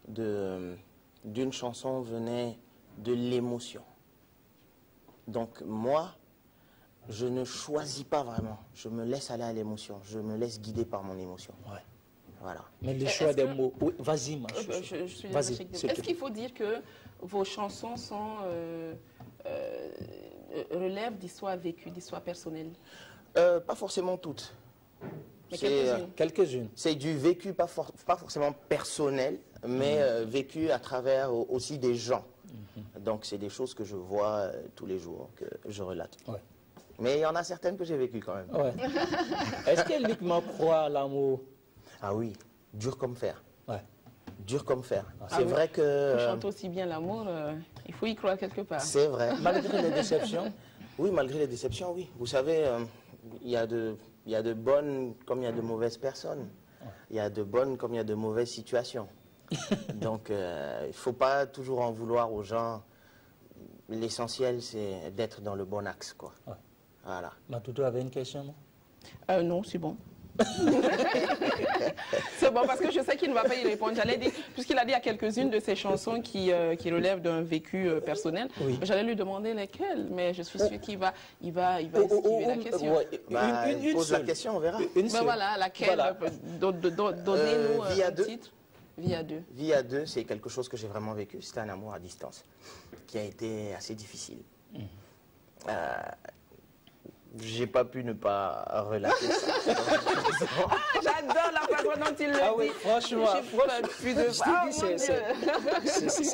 d'une chanson venait de l'émotion. Donc moi, je ne choisis pas vraiment. Je me laisse aller à l'émotion. Je me laisse guider par mon émotion. Ouais. Voilà. Mais le choix des mots... Oui, vas-y, ma Vas-y. Est-ce qu'il faut dire que vos chansons relèvent d'histoires vécues, d'histoires personnelles? Pas forcément toutes. Mais quelques-unes. C'est du vécu, pas forcément personnel, mais vécu à travers aussi des gens. Donc c'est des choses que je vois tous les jours, que je relate. Ouais. Mais il y en a certaines que j'ai vécues quand même. Ouais. Est-ce que Likman croit à l'amour? Ah oui, dur comme fer. Ouais. Dur comme fer. C'est vrai que... Tu chantes aussi bien l'amour, il faut y croire quelque part. C'est vrai. Malgré les déceptions? Oui, malgré les déceptions, oui. Vous savez, il y a de bonnes comme il y a de mauvaises personnes. Il y a de bonnes comme il y a de mauvaises situations. Donc, il ne faut pas toujours en vouloir aux gens. L'essentiel, c'est d'être dans le bon axe, quoi. Ouais. Voilà. Matoudou avait une question, non? Non, c'est bon. C'est bon, parce que je sais qu'il ne va pas y répondre. J'allais dire, puisqu'il a dit à quelques-unes de ses chansons qui relèvent d'un vécu personnel, oui. J'allais lui demander lesquelles, mais je suis sûre qu'il va esquiver la question. Il pose la question, on verra. Voilà, laquelle, voilà. Donnez-nous un titre. Vie à deux. Vie à deux, c'est quelque chose que j'ai vraiment vécu. C'était un amour à distance qui a été assez difficile. J'ai pas pu ne pas relater ça. J'adore la façon dont il le dit. Ah oui, franchement,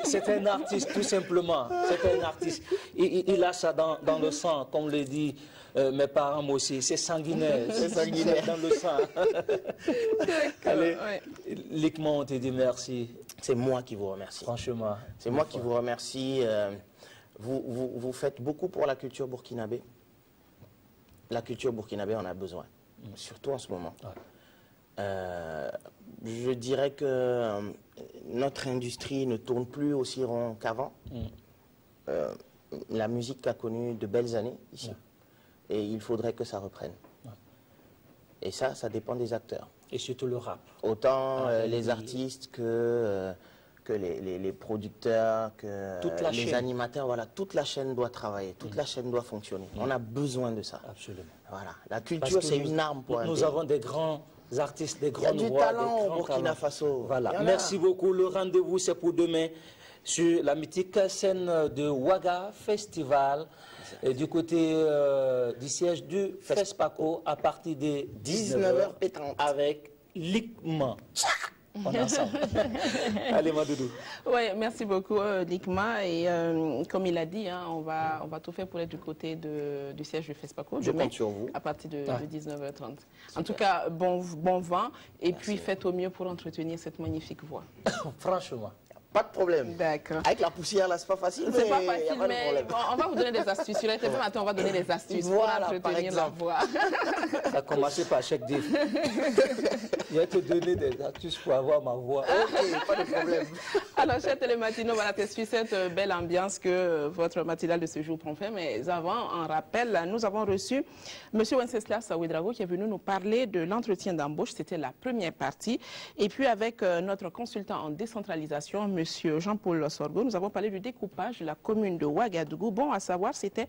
c'est un artiste, tout simplement. C'est un artiste. Il a ça dans le sang, comme le dit mes parents, moi aussi. C'est sanguinaire. C'est sanguinaire dans le sang. Allez, Likman, on te dit merci. C'est moi qui vous remercie. Franchement. C'est moi qui vous remercie. Vous faites beaucoup pour la culture burkinabé. La culture burkinabé en a besoin, surtout en ce moment. Je dirais que notre industrie ne tourne plus aussi rond qu'avant. La musique a connu de belles années ici. Et il faudrait que ça reprenne. Et ça dépend des acteurs. Et surtout le rap. Autant les artistes que les producteurs, que les animateurs, voilà, toute la chaîne doit travailler, toute la chaîne doit fonctionner. On a besoin de ça. Absolument. Voilà. La culture, c'est une arme pour un pays. Nous avons des grands artistes, des grands voix. Il y a du talent au Burkina Faso. Voilà. Merci beaucoup. Le rendez-vous, c'est pour demain sur la mythique scène de Ouaga Festival, et du côté du siège du FESPACO à partir de 19h30 avec Likman. On est ensemble. Allez, Madoudou. Oui, merci beaucoup, Likman. Et comme il a dit, hein, on va tout faire pour être du côté du siège du FESPACO. Je compte sur vous. À partir de 19h30. Super. En tout cas, bon vent. Et puis, faites au mieux pour entretenir cette magnifique voix. Franchement. Pas de problème. D'accord. Avec la poussière, là, c'est pas facile. C'est pas y a facile, pas de mais problème. bon, on va vous donner des astuces. Sur RTB Matin, on va donner des astuces Voilà, pour par entretenir la exemple. voix. Ça a commencé par chaque défi. Je vais te donner des astuces pour avoir ma voix. Ok, pas de problème. Alors, chers télématinaux, voilà, c'est cette belle ambiance que votre matinale de ce jour prend fait. Mais avant, en rappel, nous avons reçu M. Wenceslas Ouedraogo qui est venu nous parler de l'entretien d'embauche. C'était la première partie. Et puis, avec notre consultant en décentralisation, M. Jean-Paul Sorgo, nous avons parlé du découpage de la commune de Ouagadougou. Bon, à savoir, c'était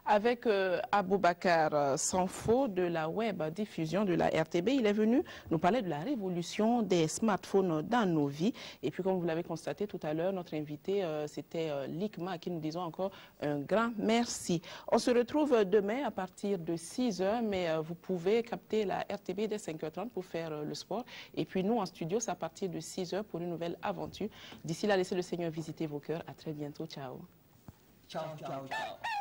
avec Aboubacar Sanfo de la web diffusion de la RTB. Il est venu nous parler de la révolution des smartphones dans nos vies. Et puis, comme vous l'avez constaté tout à l'heure, notre invité, c'était Likma, à qui nous disons encore un grand merci. On se retrouve demain à partir de 6h, mais vous pouvez capter la RTB dès 5h30 pour faire le sport. Et puis, nous, en studio, c'est à partir de 6h pour une nouvelle aventure. D'ici là, laissez le Seigneur visiter vos cœurs. À très bientôt. Ciao. Ciao, ciao, ciao.